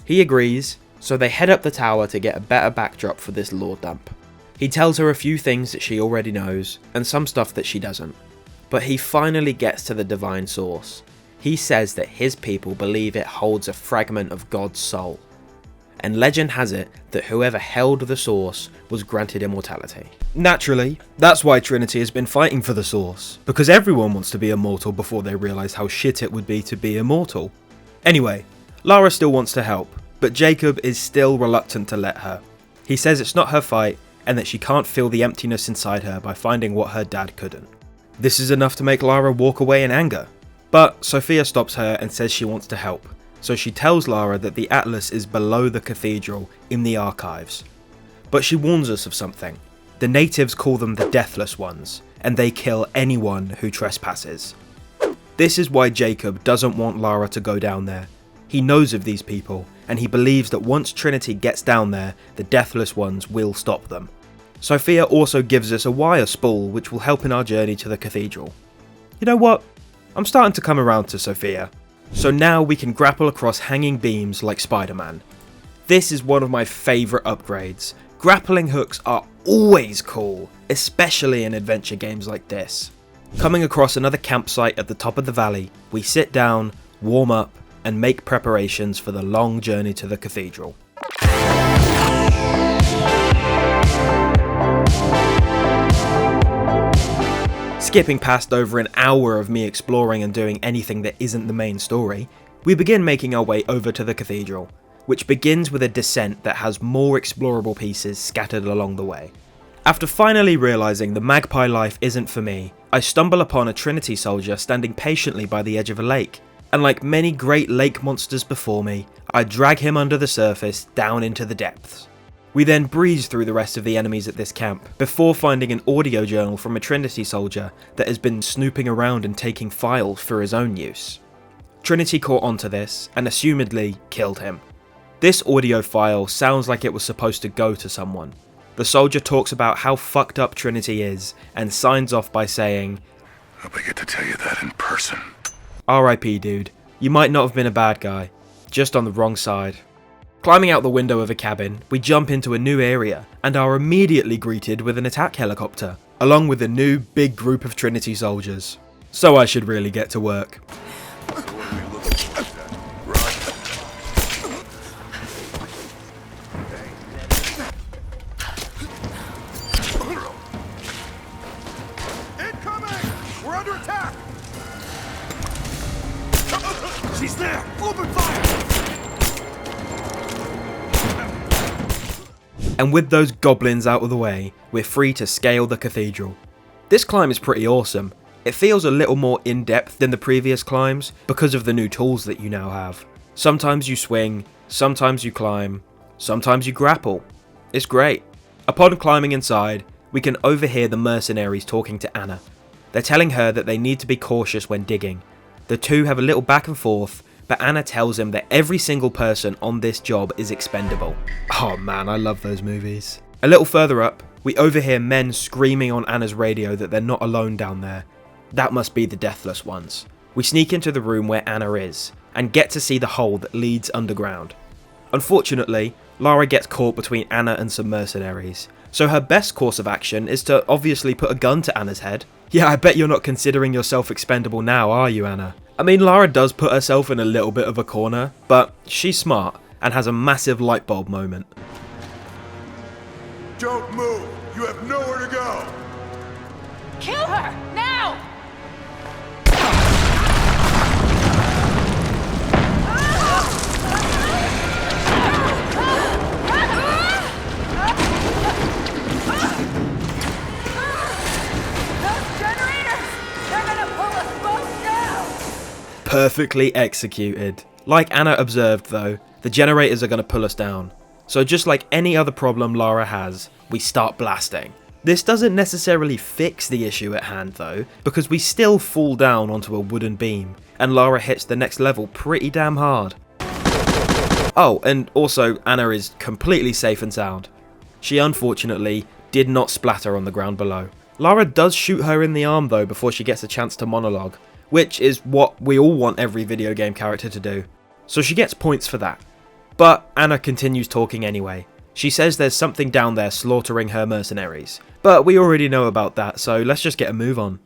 Speaker 1: He agrees, so they head up the tower to get a better backdrop for this lore dump. He tells her a few things that she already knows and some stuff that she doesn't. But he finally gets to the divine source. He says that his people believe it holds a fragment of God's soul. And legend has it that whoever held the source was granted immortality. Naturally, that's why Trinity has been fighting for the source, because everyone wants to be immortal before they realise how shit it would be to be immortal. Anyway, Lara still wants to help, but Jacob is still reluctant to let her. He says it's not her fight, and that she can't feel the emptiness inside her by finding what her dad couldn't. This is enough to make Lara walk away in anger, but Sophia stops her and says she wants to help. So she tells Lara that the Atlas is below the cathedral in the archives. But she warns us of something. The natives call them the Deathless Ones, and they kill anyone who trespasses. This is why Jacob doesn't want Lara to go down there. He knows of these people, and he believes that once Trinity gets down there, the Deathless Ones will stop them. Sophia also gives us a wire spool which will help in our journey to the cathedral. You know what? I'm starting to come around to Sophia. So now we can grapple across hanging beams like Spider-Man. This is one of my favourite upgrades. Grappling hooks are always cool, especially in adventure games like this. Coming across another campsite at the top of the valley, we sit down, warm up, and make preparations for the long journey to the cathedral. Skipping past over an hour of me exploring and doing anything that isn't the main story, we begin making our way over to the cathedral, which begins with a descent that has more explorable pieces scattered along the way. After finally realising the magpie life isn't for me, I stumble upon a Trinity soldier standing patiently by the edge of a lake, and like many great lake monsters before me, I drag him under the surface down into the depths. We then breeze through the rest of the enemies at this camp, before finding an audio journal from a Trinity soldier that has been snooping around and taking files for his own use. Trinity caught onto this, and assumedly killed him. This audio file sounds like it was supposed to go to someone. The soldier talks about how fucked up Trinity is, and signs off by saying,
Speaker 6: "Hope I get to tell you that in person."
Speaker 1: RIP dude, you might not have been a bad guy, just on the wrong side. Climbing out the window of a cabin, we jump into a new area, and are immediately greeted with an attack helicopter, along with a new big group of Trinity soldiers. So I should really get to work.
Speaker 6: Incoming! We're under attack! She's there! Open fire!
Speaker 1: And with those goblins out of the way, we're free to scale the cathedral. This climb is pretty awesome. It feels a little more in-depth than the previous climbs because of the new tools that you now have. Sometimes you swing, sometimes you climb, sometimes you grapple. It's great. Upon climbing inside, we can overhear the mercenaries talking to Anna. They're telling her that they need to be cautious when digging. The two have a little back and forth, but Anna tells him that every single person on this job is expendable. Oh man, I love those movies. A little further up, we overhear men screaming on Anna's radio that they're not alone down there. That must be the Deathless Ones. We sneak into the room where Anna is, and get to see the hole that leads underground. Unfortunately, Lara gets caught between Anna and some mercenaries, so her best course of action is to obviously put a gun to Anna's head. Yeah, I bet you're not considering yourself expendable now, are you, Anna? I mean, Lara does put herself in a little bit of a corner, but she's smart and has a massive light bulb moment.
Speaker 6: Don't move! You have nowhere to go!
Speaker 3: Kill her! Now! Those generators! They're gonna pull us both down!
Speaker 1: Perfectly executed. Like Anna observed though, the generators are going to pull us down. So just like any other problem Lara has, we start blasting. This doesn't necessarily fix the issue at hand though, because we still fall down onto a wooden beam, and Lara hits the next level pretty damn hard. Oh, and also Anna is completely safe and sound. She unfortunately did not splatter on the ground below. Lara does shoot her in the arm though before she gets a chance to monologue, which is what we all want every video game character to do. So she gets points for that. But Anna continues talking anyway. She says there's something down there slaughtering her mercenaries. But we already know about that, so let's just get a move on.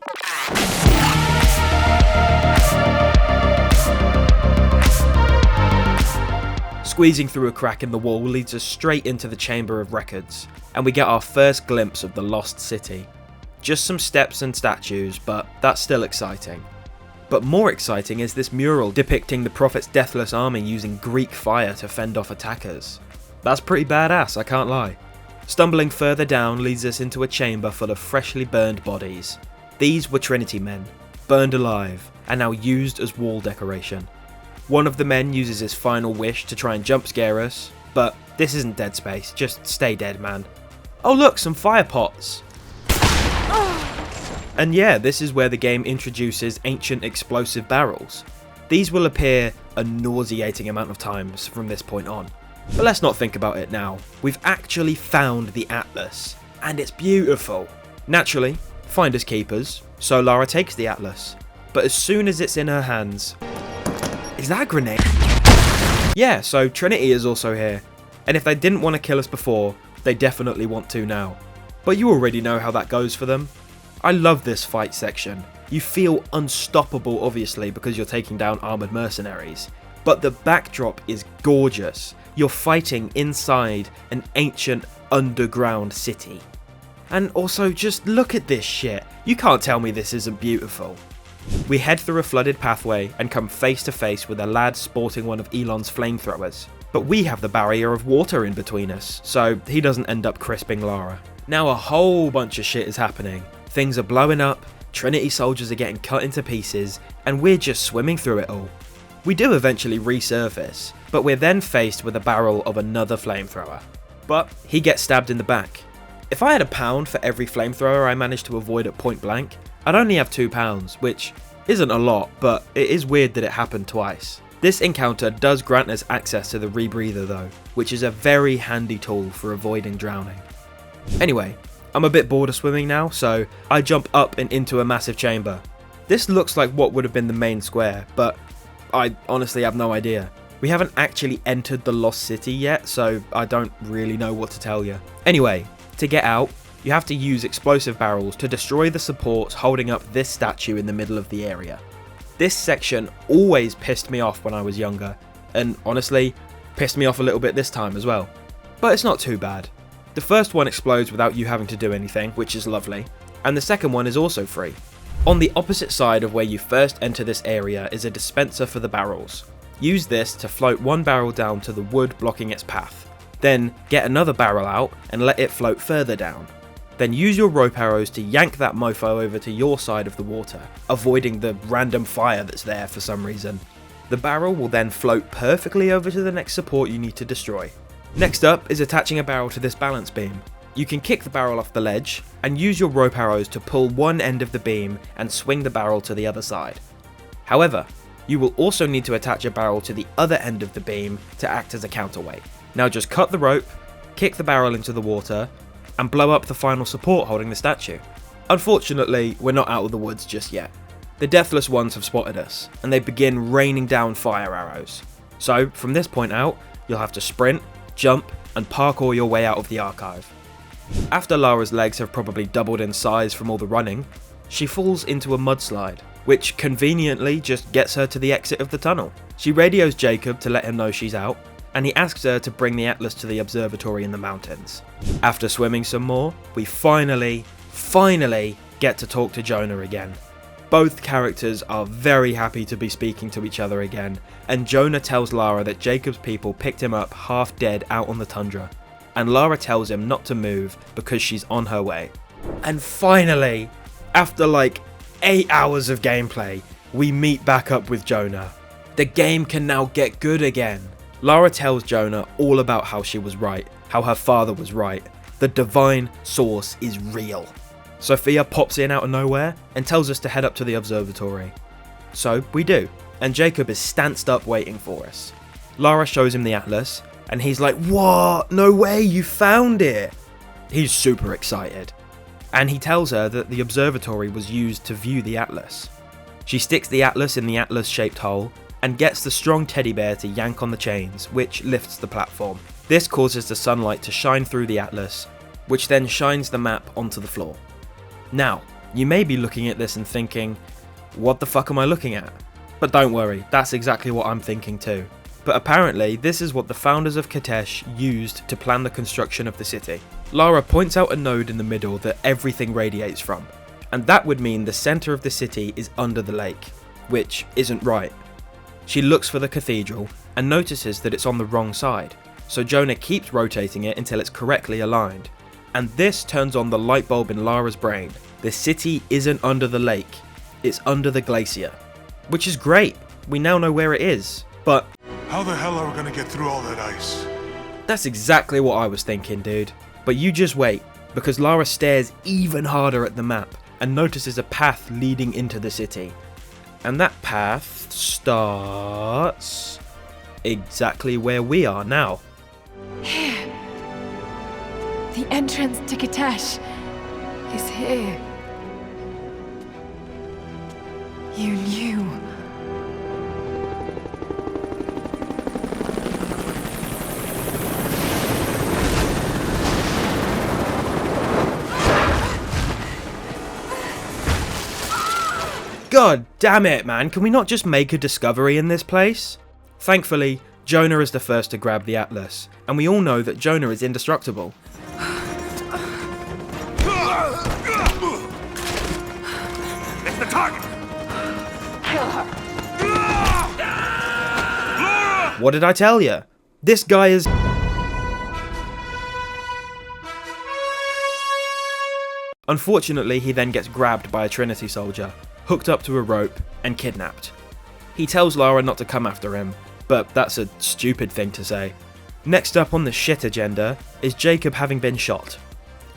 Speaker 1: Squeezing through a crack in the wall leads us straight into the Chamber of Records, and we get our first glimpse of the Lost City. Just some steps and statues, but that's still exciting. But more exciting is this mural depicting the Prophet's deathless army using Greek fire to fend off attackers. That's pretty badass, I can't lie. Stumbling further down leads us into a chamber full of freshly burned bodies. These were Trinity men, burned alive, and now used as wall decoration. One of the men uses his final wish to try and jump scare us, but this isn't Dead Space, just stay dead, man. Oh look, some fire pots! And yeah, this is where the game introduces ancient explosive barrels. These will appear a nauseating amount of times from this point on. But let's not think about it now. We've actually found the Atlas, and it's beautiful. Naturally, finders keepers, so Lara takes the Atlas. But as soon as it's in her hands... Is that a grenade? Yeah, so Trinity is also here. And if they didn't want to kill us before, they definitely want to now. But you already know how that goes for them. I love this fight section. You feel unstoppable obviously because you're taking down armoured mercenaries. But the backdrop is gorgeous. You're fighting inside an ancient underground city. And also just look at this shit. You can't tell me this isn't beautiful. We head through a flooded pathway and come face to face with a lad sporting one of Elon's flamethrowers. But we have the barrier of water in between us, so he doesn't end up crisping Lara. Now a whole bunch of shit is happening. Things are blowing up, Trinity soldiers are getting cut into pieces, and we're just swimming through it all. We do eventually resurface, but we're then faced with a barrel of another flamethrower. But he gets stabbed in the back. If I had £1 for every flamethrower I managed to avoid at point blank, I'd only have £2, which isn't a lot, but it is weird that it happened twice. This encounter does grant us access to the rebreather though, which is a very handy tool for avoiding drowning. Anyway, I'm a bit bored of swimming now, so I jump up and into a massive chamber. This looks like what would have been the main square, but I honestly have no idea. We haven't actually entered the Lost City yet, so I don't really know what to tell you. Anyway, to get out, you have to use explosive barrels to destroy the supports holding up this statue in the middle of the area. This section always pissed me off when I was younger, and honestly, pissed me off a little bit this time as well. But it's not too bad. The first one explodes without you having to do anything, which is lovely, and the second one is also free. On the opposite side of where you first enter this area is a dispenser for the barrels. Use this to float one barrel down to the wood blocking its path. Then get another barrel out and let it float further down. Then use your rope arrows to yank that mofo over to your side of the water, avoiding the random fire that's there for some reason. The barrel will then float perfectly over to the next support you need to destroy. Next up is attaching a barrel to this balance beam. You can kick the barrel off the ledge and use your rope arrows to pull one end of the beam and swing the barrel to the other side. However, you will also need to attach a barrel to the other end of the beam to act as a counterweight. Now just cut the rope, kick the barrel into the water, and blow up the final support holding the statue. Unfortunately, we're not out of the woods just yet. The Deathless Ones have spotted us, and they begin raining down fire arrows. So, from this point out, you'll have to sprint, jump, and parkour your way out of the archive. After Lara's legs have probably doubled in size from all the running, she falls into a mudslide, which conveniently just gets her to the exit of the tunnel. She radios Jacob to let him know she's out, and he asks her to bring the Atlas to the observatory in the mountains. After swimming some more, we finally get to talk to Jonah again. Both characters are very happy to be speaking to each other again, and Jonah tells Lara that Jacob's people picked him up half dead out on the tundra, and Lara tells him not to move because she's on her way. And finally, after like 8 hours of gameplay, we meet back up with Jonah. The game can now get good again. Lara tells Jonah all about how she was right, how her father was right. The divine source is real. Sophia pops in out of nowhere and tells us to head up to the observatory. So we do, and Jacob is stanced up waiting for us. Lara shows him the Atlas, and he's like, "What? No way, you found it!" He's super excited. and he tells her that the observatory was used to view the Atlas. She sticks the Atlas in the Atlas-shaped hole and gets the strong teddy bear to yank on the chains, which lifts the platform. This causes the sunlight to shine through the Atlas, which then shines the map onto the floor. Now, you may be looking at this and thinking, what the fuck am I looking at? But don't worry, that's exactly what I'm thinking too. But apparently, this is what the founders of Katesh used to plan the construction of the city. Lara points out a node in the middle that everything radiates from, and that would mean the centre of the city is under the lake, which isn't right. She looks for the cathedral and notices that it's on the wrong side, so Jonah keeps rotating it until it's correctly aligned. And this turns on the light bulb in Lara's brain. The city isn't under the lake, it's under the glacier. Which is great, we now know where it is, but
Speaker 8: how the hell are we gonna get through all that ice?
Speaker 1: that's exactly what I was thinking, dude. But you just wait, because Lara stares even harder at the map and notices a path leading into the city. And that path starts exactly where we are now.
Speaker 2: Here. The entrance to Katesh is here. You knew.
Speaker 1: God damn it, man, can we not just make a discovery in this place? Thankfully, Jonah is the first to grab the Atlas, and we all know that Jonah is indestructible.
Speaker 8: It's the target!
Speaker 3: Kill her.
Speaker 1: What did I tell you? This guy is... Unfortunately, he then gets grabbed by a Trinity soldier, hooked up to a rope, and kidnapped. He tells Lara not to come after him, but that's a stupid thing to say. Next up on the shit agenda is Jacob having been shot.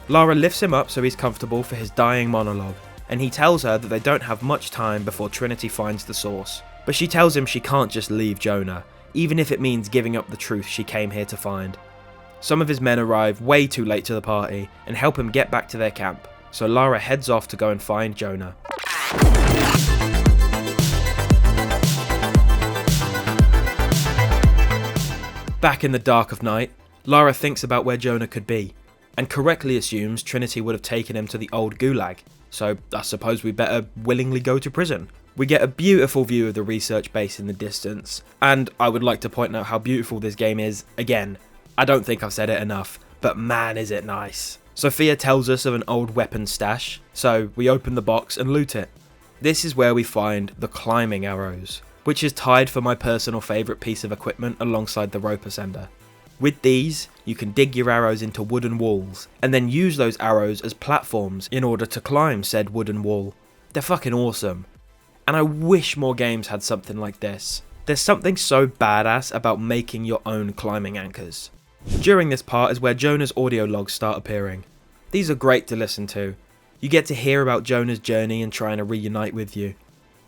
Speaker 1: Lara lifts him up so he's comfortable for his dying monologue, and he tells her that they don't have much time before Trinity finds the source. But she tells him she can't just leave Jonah, even if it means giving up the truth she came here to find. Some of his men arrive way too late to the party and help him get back to their camp, so Lara heads off to go and find Jonah. Back in the dark of night, Lara thinks about where Jonah could be, and correctly assumes Trinity would have taken him to the old gulag, so I suppose we better willingly go to prison. We get a beautiful view of the research base in the distance, and I would like to point out how beautiful this game is again. I don't think I've said it enough, but man is it nice. Sophia tells us of an old weapon stash, so we open the box and loot it. This is where we find the climbing arrows, which is tied for my personal favourite piece of equipment alongside the rope ascender. With these, you can dig your arrows into wooden walls, and then use those arrows as platforms in order to climb said wooden wall. They're fucking awesome. And I wish more games had something like this. There's something so badass about making your own climbing anchors. During this part is where Jonah's audio logs start appearing. These are great to listen to. You get to hear about Jonah's journey and trying to reunite with you.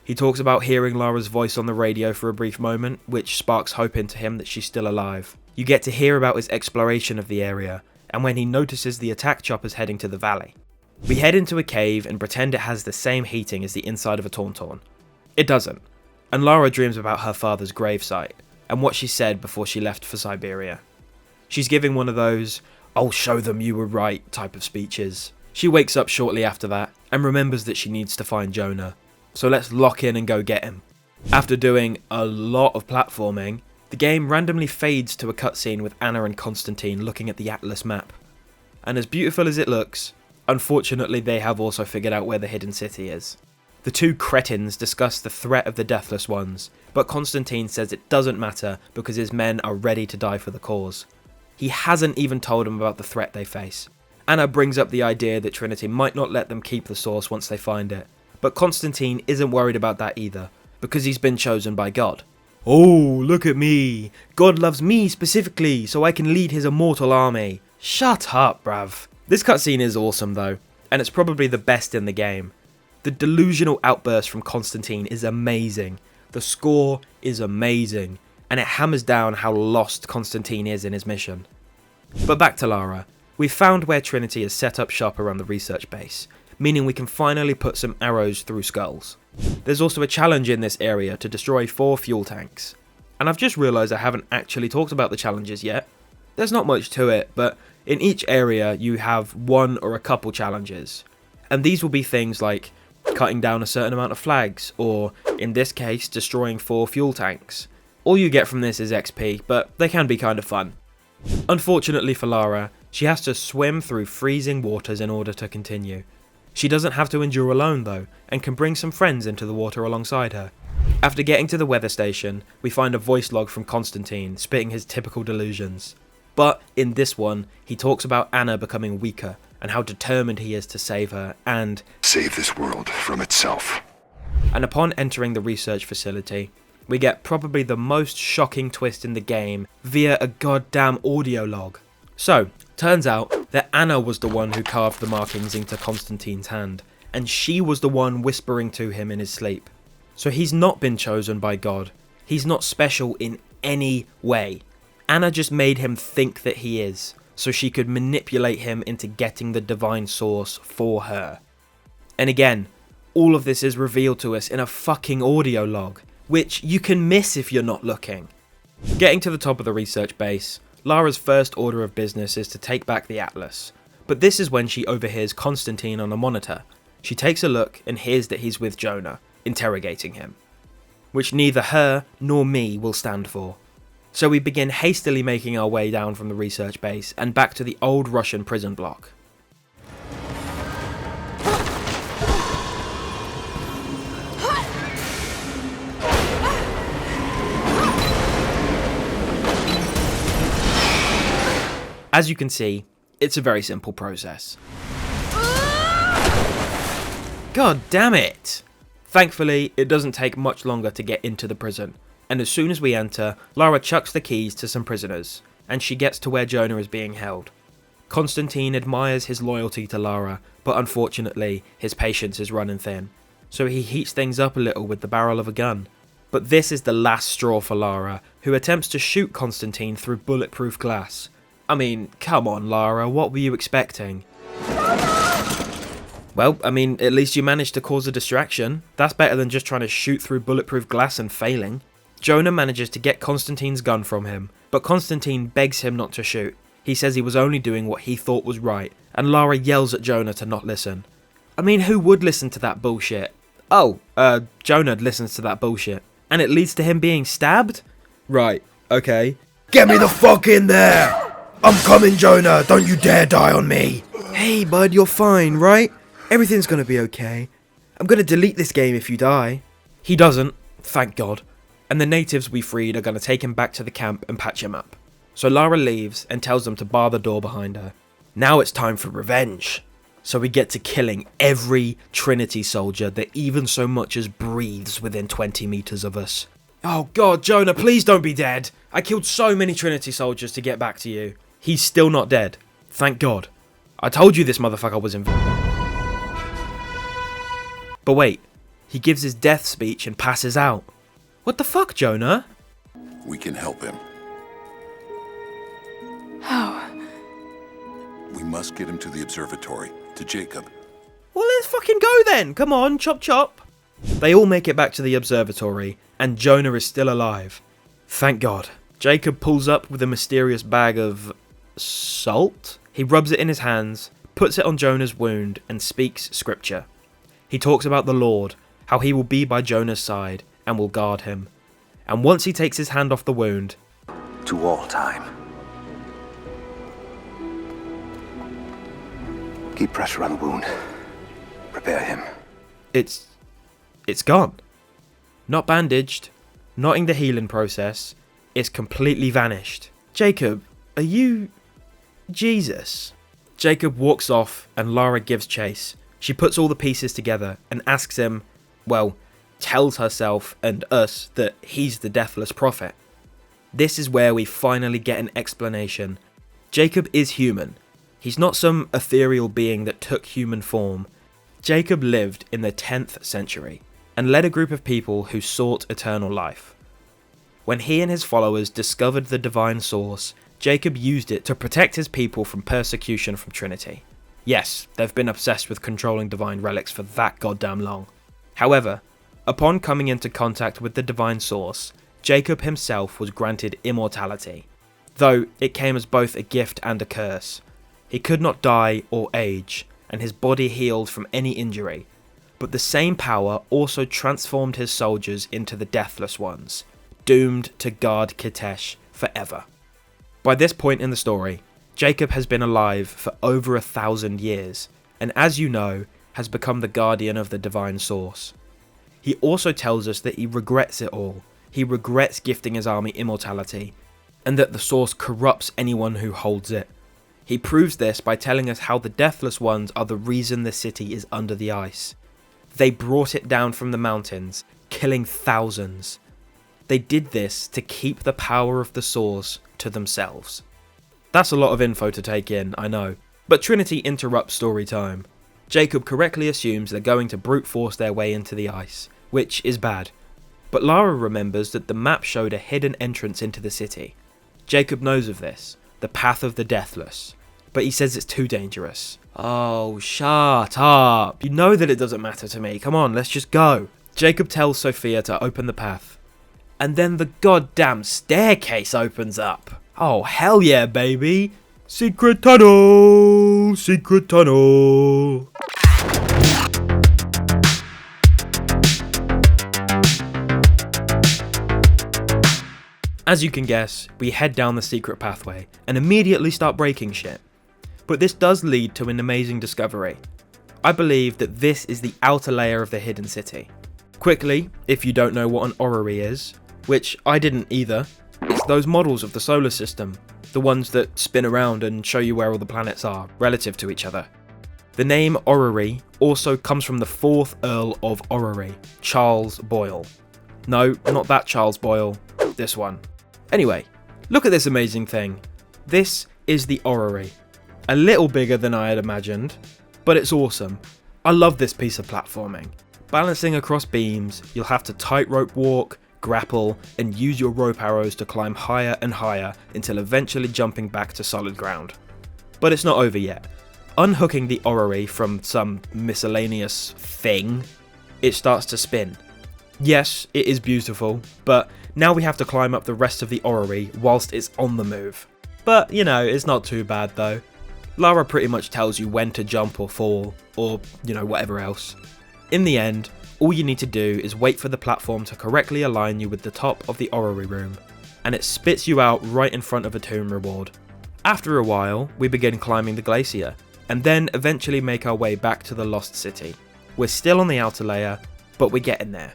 Speaker 1: He talks about hearing Lara's voice on the radio for a brief moment, which sparks hope into him that she's still alive. You get to hear about his exploration of the area, and when he notices the attack choppers heading to the valley. We head into a cave and pretend it has the same heating as the inside of a Tauntaun. It doesn't, and Lara dreams about her father's gravesite, and what she said before she left for Siberia. She's giving one of those, "I'll show them you were right" type of speeches. She wakes up shortly after that, and remembers that she needs to find Jonah. So let's lock in and go get him. After doing a lot of platforming, the game randomly fades to a cutscene with Anna and Constantine looking at the Atlas map. And as beautiful as it looks, unfortunately they have also figured out where the hidden city is. The two cretins discuss the threat of the Deathless Ones, but Constantine says it doesn't matter because his men are ready to die for the cause. He hasn't even told them about the threat they face. Anna brings up the idea that Trinity might not let them keep the source once they find it, but Constantine isn't worried about that either, because he's been chosen by God. Oh, look at me! God loves me specifically, so I can lead his immortal army. Shut up, bruv. This cutscene is awesome though, and it's probably the best in the game. The delusional outburst from Constantine is amazing, the score is amazing, and it hammers down how lost Constantine is in his mission. But back to Lara. We've found where Trinity has set up shop around the research base, meaning we can finally put some arrows through skulls. There's also a challenge in this area to destroy 4 fuel tanks. And I've just realised I haven't actually talked about the challenges yet. There's not much to it, but in each area you have one or a couple challenges. And these will be things like cutting down a certain amount of flags, or in this case, destroying 4 fuel tanks. All you get from this is XP, but they can be kind of fun. Unfortunately for Lara, she has to swim through freezing waters in order to continue. She doesn't have to endure alone though, and can bring some friends into the water alongside her. After getting to the weather station, we find a voice log from Constantine spitting his typical delusions. But in this one, he talks about Anna becoming weaker, and how determined he is to save her, and
Speaker 6: save this world from itself.
Speaker 1: And upon entering the research facility, we get probably the most shocking twist in the game via a goddamn audio log. So, turns out that Anna was the one who carved the markings into Constantine's hand, and she was the one whispering to him in his sleep. So he's not been chosen by God. He's not special in any way. Anna just made him think that he is, so she could manipulate him into getting the divine source for her. And again, all of this is revealed to us in a fucking audio log, which you can miss if you're not looking. Getting to the top of the research base, Lara's first order of business is to take back the Atlas, but this is when she overhears Constantine on a monitor. She takes a look and hears that he's with Jonah, interrogating him, which neither her nor me will stand for. So we begin hastily making our way down from the research base and back to the old Russian prison block. As you can see, it's a very simple process. God damn it! Thankfully, it doesn't take much longer to get into the prison, and as soon as we enter, Lara chucks the keys to some prisoners, and she gets to where Jonah is being held. Constantine admires his loyalty to Lara, but unfortunately, his patience is running thin, so he heats things up a little with the barrel of a gun. But this is the last straw for Lara, who attempts to shoot Constantine through bulletproof glass. I mean, come on Lara, what were you expecting? Well, I mean, at least you managed to cause a distraction. That's better than just trying to shoot through bulletproof glass and failing. Jonah manages to get Constantine's gun from him, but Constantine begs him not to shoot. He says he was only doing what he thought was right, and Lara yells at Jonah to not listen. I mean, who would listen to that bullshit? Oh, Jonah listens to that bullshit. And it leads to him being stabbed? Right, okay.
Speaker 9: Get me the fuck in there! I'm coming, Jonah! Don't you dare die on me!
Speaker 1: Hey bud, you're fine, right? Everything's gonna be okay. I'm gonna delete this game if you die. He doesn't, thank God. And the natives we freed are gonna take him back to the camp and patch him up. So Lara leaves and tells them to bar the door behind her. Now it's time for revenge. So we get to killing every Trinity soldier that even so much as breathes within 20 meters of us. Oh God, Jonah, please don't be dead. I killed so many Trinity soldiers to get back to you. He's still not dead. Thank God. I told you this motherfucker was invincible. But wait, he gives his death speech and passes out. What the fuck, Jonah?
Speaker 6: We can help him.
Speaker 3: How?
Speaker 6: We must get him to the observatory, to Jacob.
Speaker 1: Well, let's fucking go then. Come on, chop chop. They all make it back to the observatory, and Jonah is still alive. Thank God. Jacob pulls up with a mysterious bag of salt. He rubs it in his hands, puts it on Jonah's wound, and speaks scripture. He talks about the Lord, how he will be by Jonah's side and will guard him. And once he takes his hand off the wound,
Speaker 4: To all time. Keep pressure on the wound. Prepare him.
Speaker 1: it's gone. Not bandaged, not in the healing process, it's completely vanished. Jacob, are you Jesus? Jacob walks off and Lara gives chase. She puts all the pieces together and asks him, well, tells herself and us that he's the deathless prophet. This is where we finally get an explanation. Jacob is human. He's not some ethereal being that took human form. Jacob lived in the 10th century and led a group of people who sought eternal life. When he and his followers discovered the divine source, Jacob used it to protect his people from persecution from Trinity. Yes, they've been obsessed with controlling divine relics for that goddamn long. However, upon coming into contact with the divine source, Jacob himself was granted immortality, though it came as both a gift and a curse. He could not die or age, and his body healed from any injury, but the same power also transformed his soldiers into the Deathless Ones, doomed to guard Kitesh forever. By this point in the story, Jacob has been alive for over 1,000 years, and as you know, has become the guardian of the divine source. He also tells us that he regrets it all. He regrets gifting his army immortality, and that the source corrupts anyone who holds it. He proves this by telling us how the Deathless Ones are the reason the city is under the ice. They brought it down from the mountains, killing thousands. They did this to keep the power of the source to themselves. That's a lot of info to take in, I know, but Trinity interrupts story time. Jacob correctly assumes they're going to brute force their way into the ice, which is bad. But Lara remembers that the map showed a hidden entrance into the city. Jacob knows of this, the Path of the Deathless, but he says it's too dangerous. Oh, shut up. You know that it doesn't matter to me. Come on, let's just go. Jacob tells Sophia to open the path. And then the goddamn staircase opens up. Oh, hell yeah, baby. Secret tunnel, secret tunnel. As you can guess, we head down the secret pathway and immediately start breaking shit. But this does lead to an amazing discovery. I believe that this is the outer layer of the hidden city. Quickly, if you don't know what an orrery is, which I didn't either, it's those models of the solar system, the ones that spin around and show you where all the planets are relative to each other. The name orrery also comes from the 4th Earl of Orrery, Charles Boyle. No, not that Charles Boyle, this one. Anyway, look at this amazing thing. This is the orrery. A little bigger than I had imagined, but it's awesome. I love this piece of platforming. Balancing across beams, you'll have to tightrope walk, grapple, and use your rope arrows to climb higher and higher until eventually jumping back to solid ground. But it's not over yet. Unhooking the orrery from some miscellaneous thing, it starts to spin. Yes, it is beautiful, but now we have to climb up the rest of the orrery whilst it's on the move. But, you know, it's not too bad though. Lara pretty much tells you when to jump or fall, or, you know, whatever else. In the end, all you need to do is wait for the platform to correctly align you with the top of the orrery room, and it spits you out right in front of a tomb reward. After a while, we begin climbing the glacier, and then eventually make our way back to the lost city. We're still on the outer layer, but we're getting there.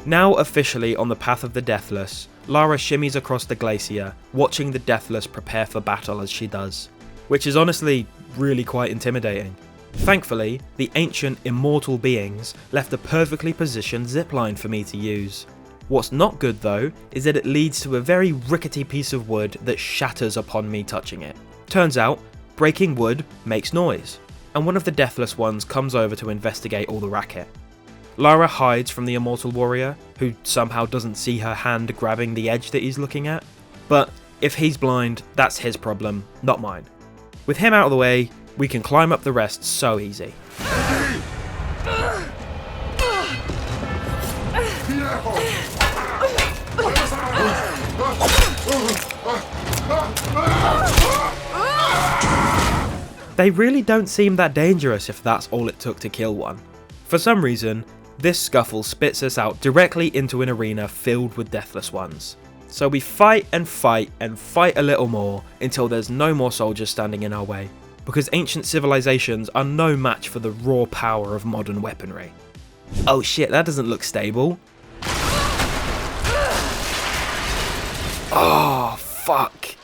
Speaker 1: Now officially on the Path of the Deathless, Lara shimmies across the glacier, watching the Deathless prepare for battle as she does, which is honestly really quite intimidating. Thankfully, the ancient immortal beings left a perfectly positioned zipline for me to use. What's not good though, is that it leads to a very rickety piece of wood that shatters upon me touching it. Turns out, breaking wood makes noise, and one of the Deathless Ones comes over to investigate all the racket. Lara hides from the immortal warrior, who somehow doesn't see her hand grabbing the edge that he's looking at. But if he's blind, that's his problem, not mine. With him out of the way, we can climb up the rest so easy. They really don't seem that dangerous if that's all it took to kill one. For some reason, this scuffle spits us out directly into an arena filled with Deathless Ones. So we fight and fight and fight a little more until there's no more soldiers standing in our way, because ancient civilizations are no match for the raw power of modern weaponry. Oh shit, that doesn't look stable. Oh, fuck.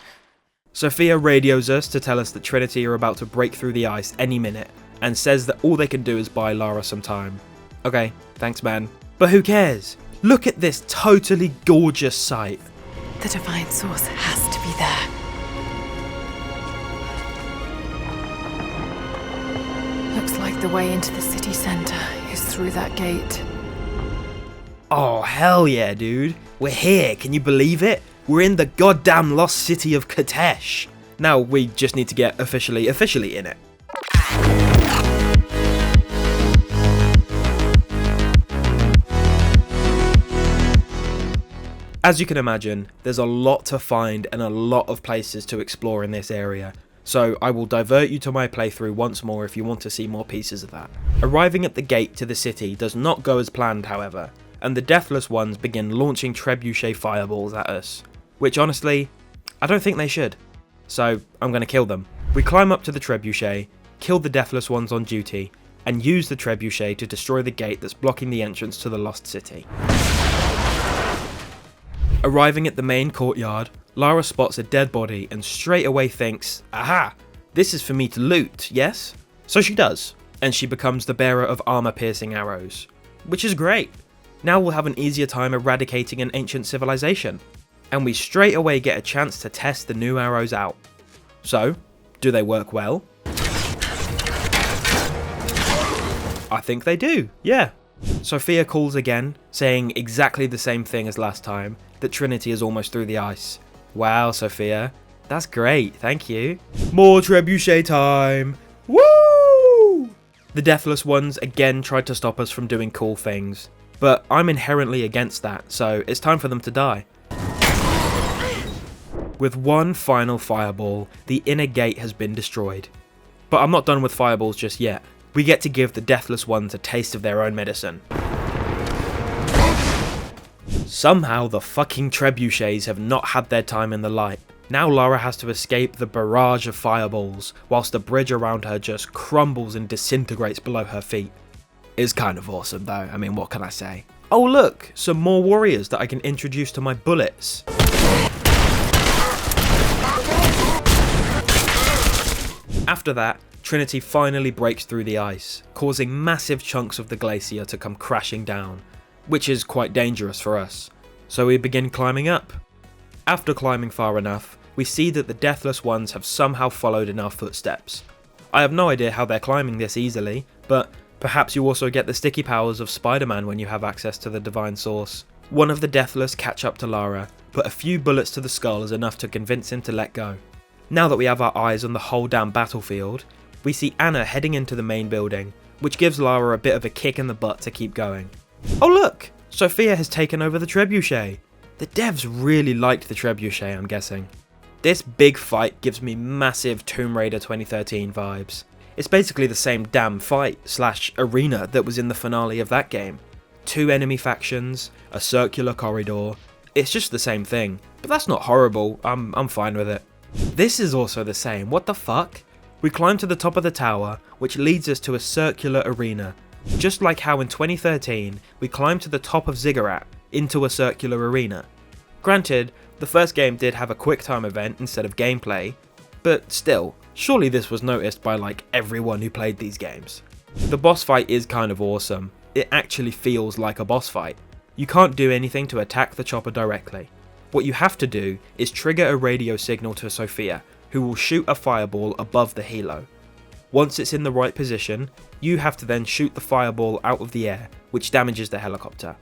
Speaker 1: Sophia radios us to tell us that Trinity are about to break through the ice any minute, and says that all they can do is buy Lara some time. Okay, thanks man. But who cares? Look at this totally gorgeous sight.
Speaker 3: The divine source has to be there. Looks like the way into the city center is through through that gate.
Speaker 1: Oh, hell yeah, dude. We're here, can you believe it? We're in the goddamn lost city of Katesh. Now we just need to get officially in it. As you can imagine, there's a lot to find and a lot of places to explore in this area, so I will divert you to my playthrough once more if you want to see more pieces of that. Arriving at the gate to the city does not go as planned, however, and the Deathless Ones begin launching trebuchet fireballs at us, which honestly, I don't think they should, so I'm going to kill them. We climb up to the trebuchet, kill the Deathless Ones on duty, and use the trebuchet to destroy the gate that's blocking the entrance to the lost city. Arriving at the main courtyard, Lara spots a dead body and straight away thinks, aha, this is for me to loot, yes? So she does, and she becomes the bearer of armor-piercing arrows, which is great. Now we'll have an easier time eradicating an ancient civilization, and we straight away get a chance to test the new arrows out. So, do they work well? I think they do, yeah. Sophia calls again, saying exactly the same thing as last time, that Trinity is almost through the ice. Wow, Sophia, that's great, thank you. More trebuchet time! Woo! The Deathless Ones again tried to stop us from doing cool things, but I'm inherently against that, so it's time for them to die. With one final fireball, the inner gate has been destroyed. But I'm not done with fireballs just yet. We get to give the Deathless Ones a taste of their own medicine. Somehow the fucking trebuchets have not had their time in the light. Now Lara has to escape the barrage of fireballs, whilst the bridge around her just crumbles and disintegrates below her feet. It's kind of awesome though, I mean, what can I say? Oh look, some more warriors that I can introduce to my bullets. After that, Trinity finally breaks through the ice, causing massive chunks of the glacier to come crashing down, which is quite dangerous for us, so we begin climbing up. After climbing far enough, we see that the Deathless Ones have somehow followed in our footsteps. I have no idea how they're climbing this easily, but perhaps you also get the sticky powers of Spider-Man when you have access to the Divine Source. One of the Deathless catch up to Lara, but a few bullets to the skull is enough to convince him to let go. Now that we have our eyes on the whole damn battlefield, we see Anna heading into the main building, which gives Lara a bit of a kick in the butt to keep going. Oh look! Sophia has taken over the trebuchet. The devs really liked the trebuchet, I'm guessing. This big fight gives me massive Tomb Raider 2013 vibes. It's basically the same damn fight / arena that was in the finale of that game. 2 enemy factions, a circular corridor, it's just the same thing. But that's not horrible, I'm fine with it. This is also the same, what the fuck? We climb to the top of the tower, which leads us to a circular arena. Just like how in 2013, we climbed to the top of Ziggurat into a circular arena. Granted, the first game did have a QuickTime event instead of gameplay, but still, surely this was noticed by like everyone who played these games. The boss fight is kind of awesome. It actually feels like a boss fight. You can't do anything to attack the chopper directly. What you have to do is trigger a radio signal to Sophia, who will shoot a fireball above the helo. Once it's in the right position, you have to then shoot the fireball out of the air, which damages the helicopter.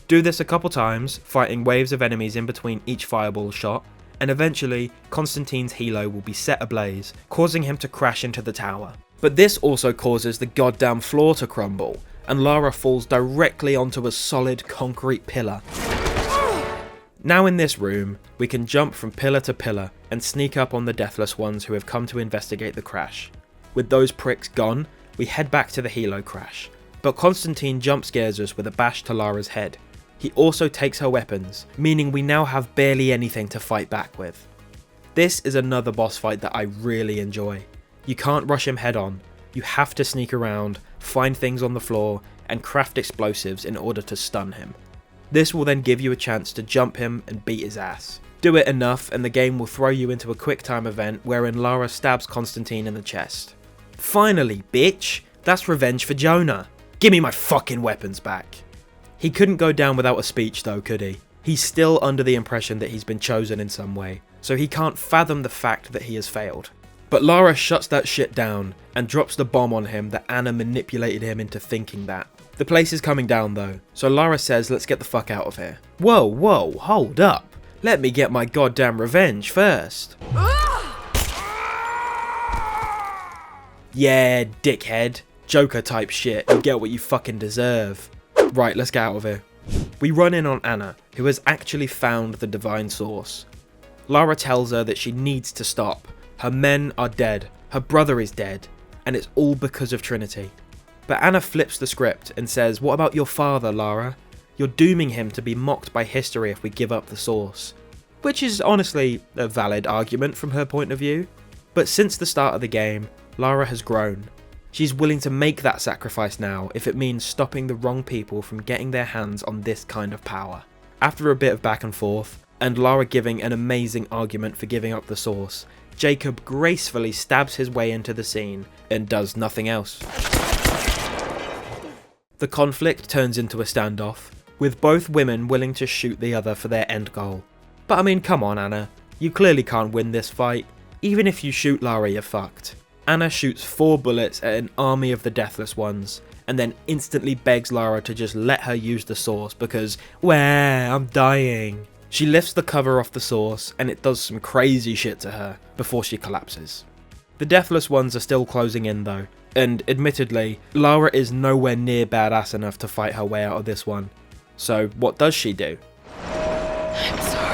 Speaker 1: Do this a couple times, fighting waves of enemies in between each fireball shot, and eventually Constantine's helo will be set ablaze, causing him to crash into the tower. But this also causes the goddamn floor to crumble, and Lara falls directly onto a solid concrete pillar. Now in this room, we can jump from pillar to pillar and sneak up on the Deathless Ones who have come to investigate the crash. With those pricks gone, we head back to the helo crash, but Constantine jump scares us with a bash to Lara's head. He also takes her weapons, meaning we now have barely anything to fight back with. This is another boss fight that I really enjoy. You can't rush him head on, you have to sneak around, find things on the floor, and craft explosives in order to stun him. This will then give you a chance to jump him and beat his ass. Do it enough and the game will throw you into a QuickTime event wherein Lara stabs Constantine in the chest. Finally, bitch! That's revenge for Jonah. Give me my fucking weapons back. He couldn't go down without a speech though, could he? He's still under the impression that he's been chosen in some way, so he can't fathom the fact that he has failed. But Lara shuts that shit down and drops the bomb on him that Anna manipulated him into thinking that. The place is coming down though, so Lara says let's get the fuck out of here. Whoa, hold up. Let me get my goddamn revenge first. Yeah, dickhead. Joker type shit. You get what you fucking deserve. Right, let's get out of here. We run in on Anna, who has actually found the divine source. Lara tells her that she needs to stop. Her men are dead, her brother is dead, and it's all because of Trinity. But Anna flips the script and says, what about your father, Lara? You're dooming him to be mocked by history if we give up the source. Which is honestly a valid argument from her point of view. But since the start of the game, Lara has grown. She's willing to make that sacrifice now if it means stopping the wrong people from getting their hands on this kind of power. After a bit of back and forth, and Lara giving an amazing argument for giving up the source, Jacob gracefully stabs his way into the scene and does nothing else. The conflict turns into a standoff, with both women willing to shoot the other for their end goal. But I mean, come on Anna, you clearly can't win this fight. Even if you shoot Lara, you're fucked. Anna shoots 4 bullets at an army of the Deathless Ones, and then instantly begs Lara to just let her use the source because, well, I'm dying. She lifts the cover off the source, and it does some crazy shit to her before she collapses. The Deathless Ones are still closing in though, and admittedly, Lara is nowhere near badass enough to fight her way out of this one. So what does she do?
Speaker 2: I'm sorry.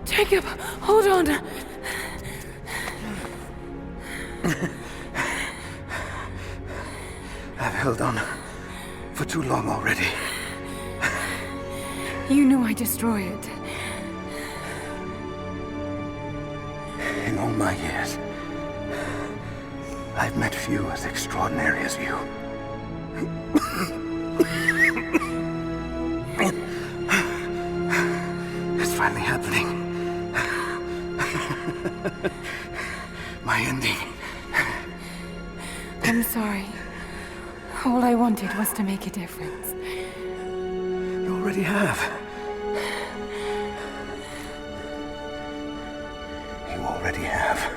Speaker 2: Jacob, hold on.
Speaker 6: I've held on for too long already.
Speaker 2: You knew I'd destroy it.
Speaker 6: In all my years, I've met few as extraordinary as you. It's finally happening. My ending.
Speaker 2: I'm sorry. All I wanted was to make a difference.
Speaker 6: You already have. You already have.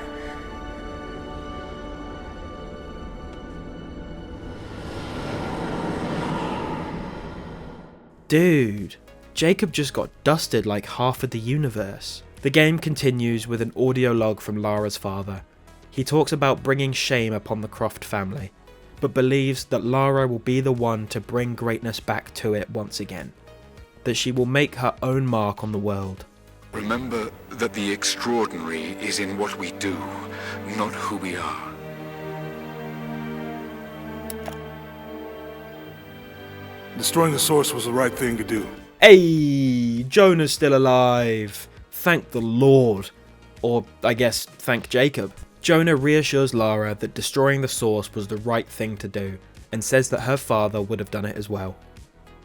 Speaker 1: Dude, Jacob just got dusted like half of the universe. The game continues with an audio log from Lara's father. He talks about bringing shame upon the Croft family, but believes that Lara will be the one to bring greatness back to it once again. That she will make her own mark on the world.
Speaker 10: Remember that the extraordinary is in what we do, not who we are.
Speaker 8: Destroying the source was the right thing to do.
Speaker 1: Hey, Jonah's still alive. Thank the Lord. Or, I guess, thank Jacob. Jonah reassures Lara that destroying the source was the right thing to do, and says that her father would have done it as well.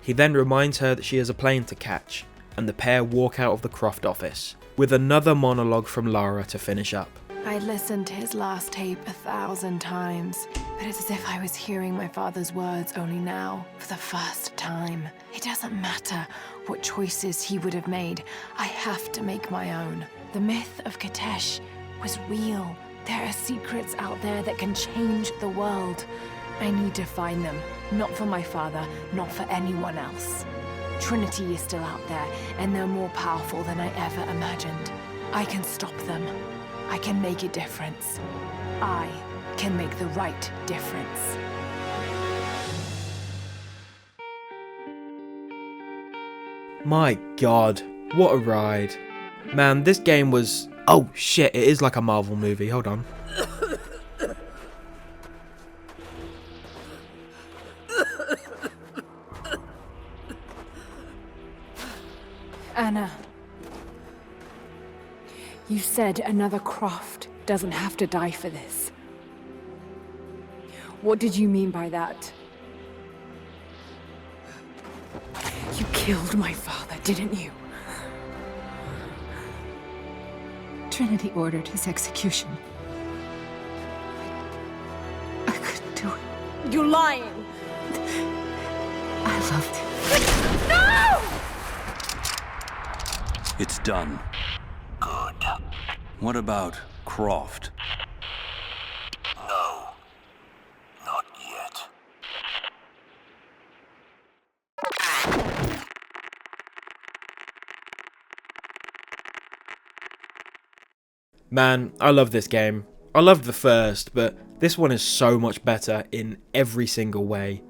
Speaker 1: He then reminds her that she has a plane to catch, and the pair walk out of the Croft office, with another monologue from Lara to finish up.
Speaker 2: I listened to his last tape 1,000 times, but it's as if I was hearing my father's words only now, for the first time. It doesn't matter what choices he would have made, I have to make my own. The myth of Katesh was real. There are secrets out there that can change the world. I need to find them, not for my father, not for anyone else. Trinity is still out there, and they're more powerful than I ever imagined. I can stop them. I can make a difference. I can make the right difference.
Speaker 1: My god, what a ride. Man, this game was... Oh shit, it is like a Marvel movie, hold on.
Speaker 2: Anna, you said another Croft doesn't have to die for this. What did you mean by that? You killed my father, didn't you?
Speaker 3: Trinity ordered his execution. I couldn't do it.
Speaker 2: You're lying!
Speaker 3: I loved him.
Speaker 4: It's done. Good. What about Croft?
Speaker 9: No. Not yet.
Speaker 1: Man, I love this game. I loved the first, but this one is so much better in every single way.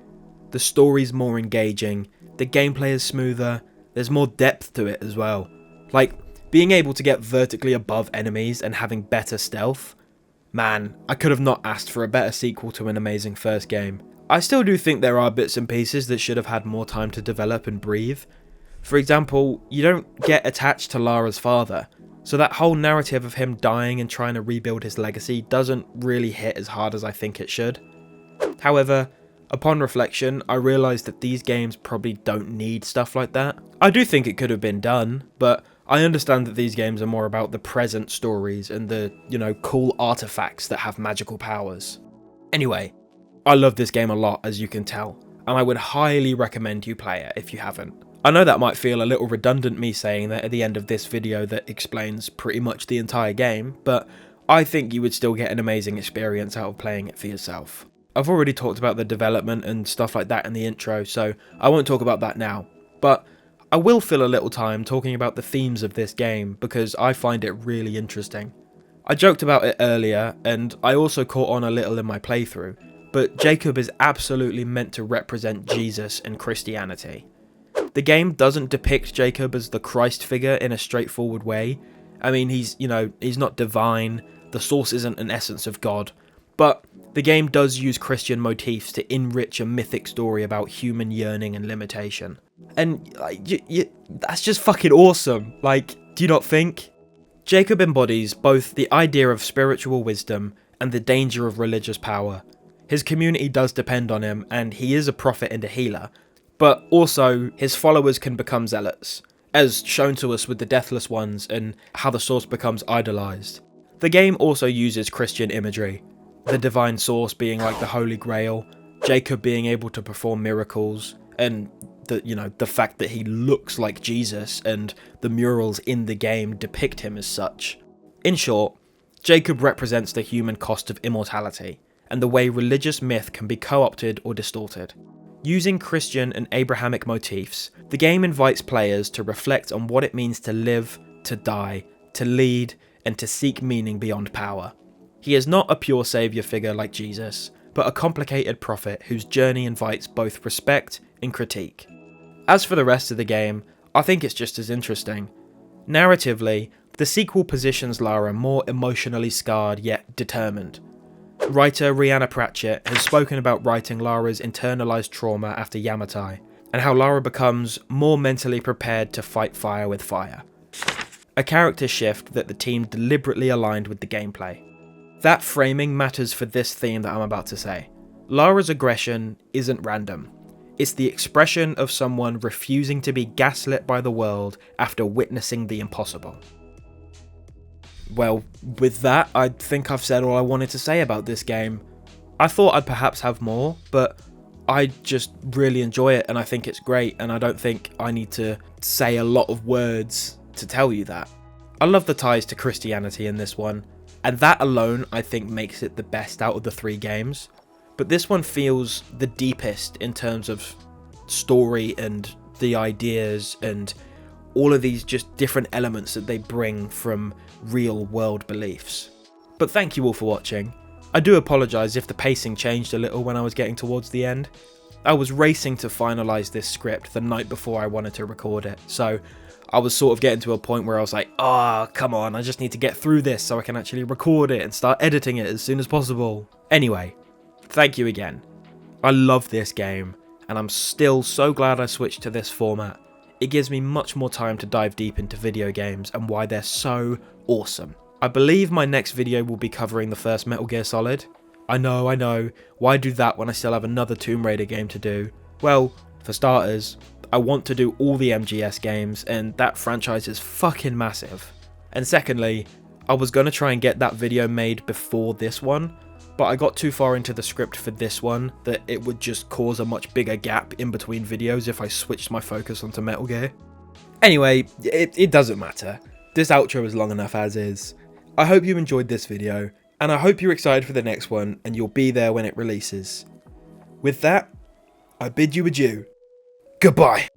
Speaker 1: The story's more engaging, the gameplay is smoother, there's more depth to it as well. Like, being able to get vertically above enemies and having better stealth. Man, I could have not asked for a better sequel to an amazing first game. I still do think there are bits and pieces that should have had more time to develop and breathe. For example, you don't get attached to Lara's father, so that whole narrative of him dying and trying to rebuild his legacy doesn't really hit as hard as I think it should. However, upon reflection, I realised that these games probably don't need stuff like that. I do think it could have been done, but I understand that these games are more about the present stories and the, cool artifacts that have magical powers. Anyway, I love this game a lot, as you can tell, and I would highly recommend you play it if you haven't. I know that might feel a little redundant, me saying that at the end of this video that explains pretty much the entire game, but I think you would still get an amazing experience out of playing it for yourself. I've already talked about the development and stuff like that in the intro, so I won't talk about that now, but I will fill a little time talking about the themes of this game because I find it really interesting. I joked about it earlier, and I also caught on a little in my playthrough, but Jacob is absolutely meant to represent Jesus and Christianity. The game doesn't depict Jacob as the Christ figure in a straightforward way. I mean, he's not divine, the source isn't an essence of God, but the game does use Christian motifs to enrich a mythic story about human yearning and limitation. And that's just fucking awesome, do you not think? Jacob embodies both the idea of spiritual wisdom and the danger of religious power. His community does depend on him, and he is a prophet and a healer, but also his followers can become zealots, as shown to us with the Deathless Ones and how the source becomes idolised. The game also uses Christian imagery, the divine source being like the Holy Grail, Jacob being able to perform miracles, and the fact that he looks like Jesus and the murals in the game depict him as such. In short, Jacob represents the human cost of immortality, and the way religious myth can be co-opted or distorted. Using Christian and Abrahamic motifs, the game invites players to reflect on what it means to live, to die, to lead, and to seek meaning beyond power. He is not a pure saviour figure like Jesus, but a complicated prophet whose journey invites both respect and critique. As for the rest of the game, I think it's just as interesting. Narratively, the sequel positions Lara more emotionally scarred yet determined. Writer Rhianna Pratchett has spoken about writing Lara's internalised trauma after Yamatai, and how Lara becomes more mentally prepared to fight fire with fire. A character shift that the team deliberately aligned with the gameplay. That framing matters for this theme that I'm about to say. Lara's aggression isn't random. It's the expression of someone refusing to be gaslit by the world after witnessing the impossible. Well, with that, I think I've said all I wanted to say about this game. I thought I'd perhaps have more, but I just really enjoy it and I think it's great, and I don't think I need to say a lot of words to tell you that. I love the ties to Christianity in this one, and that alone I think makes it the best out of the three games. But this one feels the deepest in terms of story and the ideas and all of these just different elements that they bring from real world beliefs. But thank you all for watching. I do apologise if the pacing changed a little when I was getting towards the end. I was racing to finalise this script the night before I wanted to record it, so I was sort of getting to a point where I was like, oh, come on, I just need to get through this so I can actually record it and start editing it as soon as possible. Anyway, thank you again. I love this game, and I'm still so glad I switched to this format. It gives me much more time to dive deep into video games and why they're so awesome. I believe my next video will be covering the first Metal Gear Solid. I know, why do that when I still have another Tomb Raider game to do? Well, for starters, I want to do all the MGS games, and that franchise is fucking massive. And secondly, I was going to try and get that video made before this one, but I got too far into the script for this one that it would just cause a much bigger gap in between videos if I switched my focus onto Metal Gear. Anyway, it doesn't matter. This outro is long enough as is. I hope you enjoyed this video, and I hope you're excited for the next one and you'll be there when it releases. With that, I bid you adieu. Goodbye.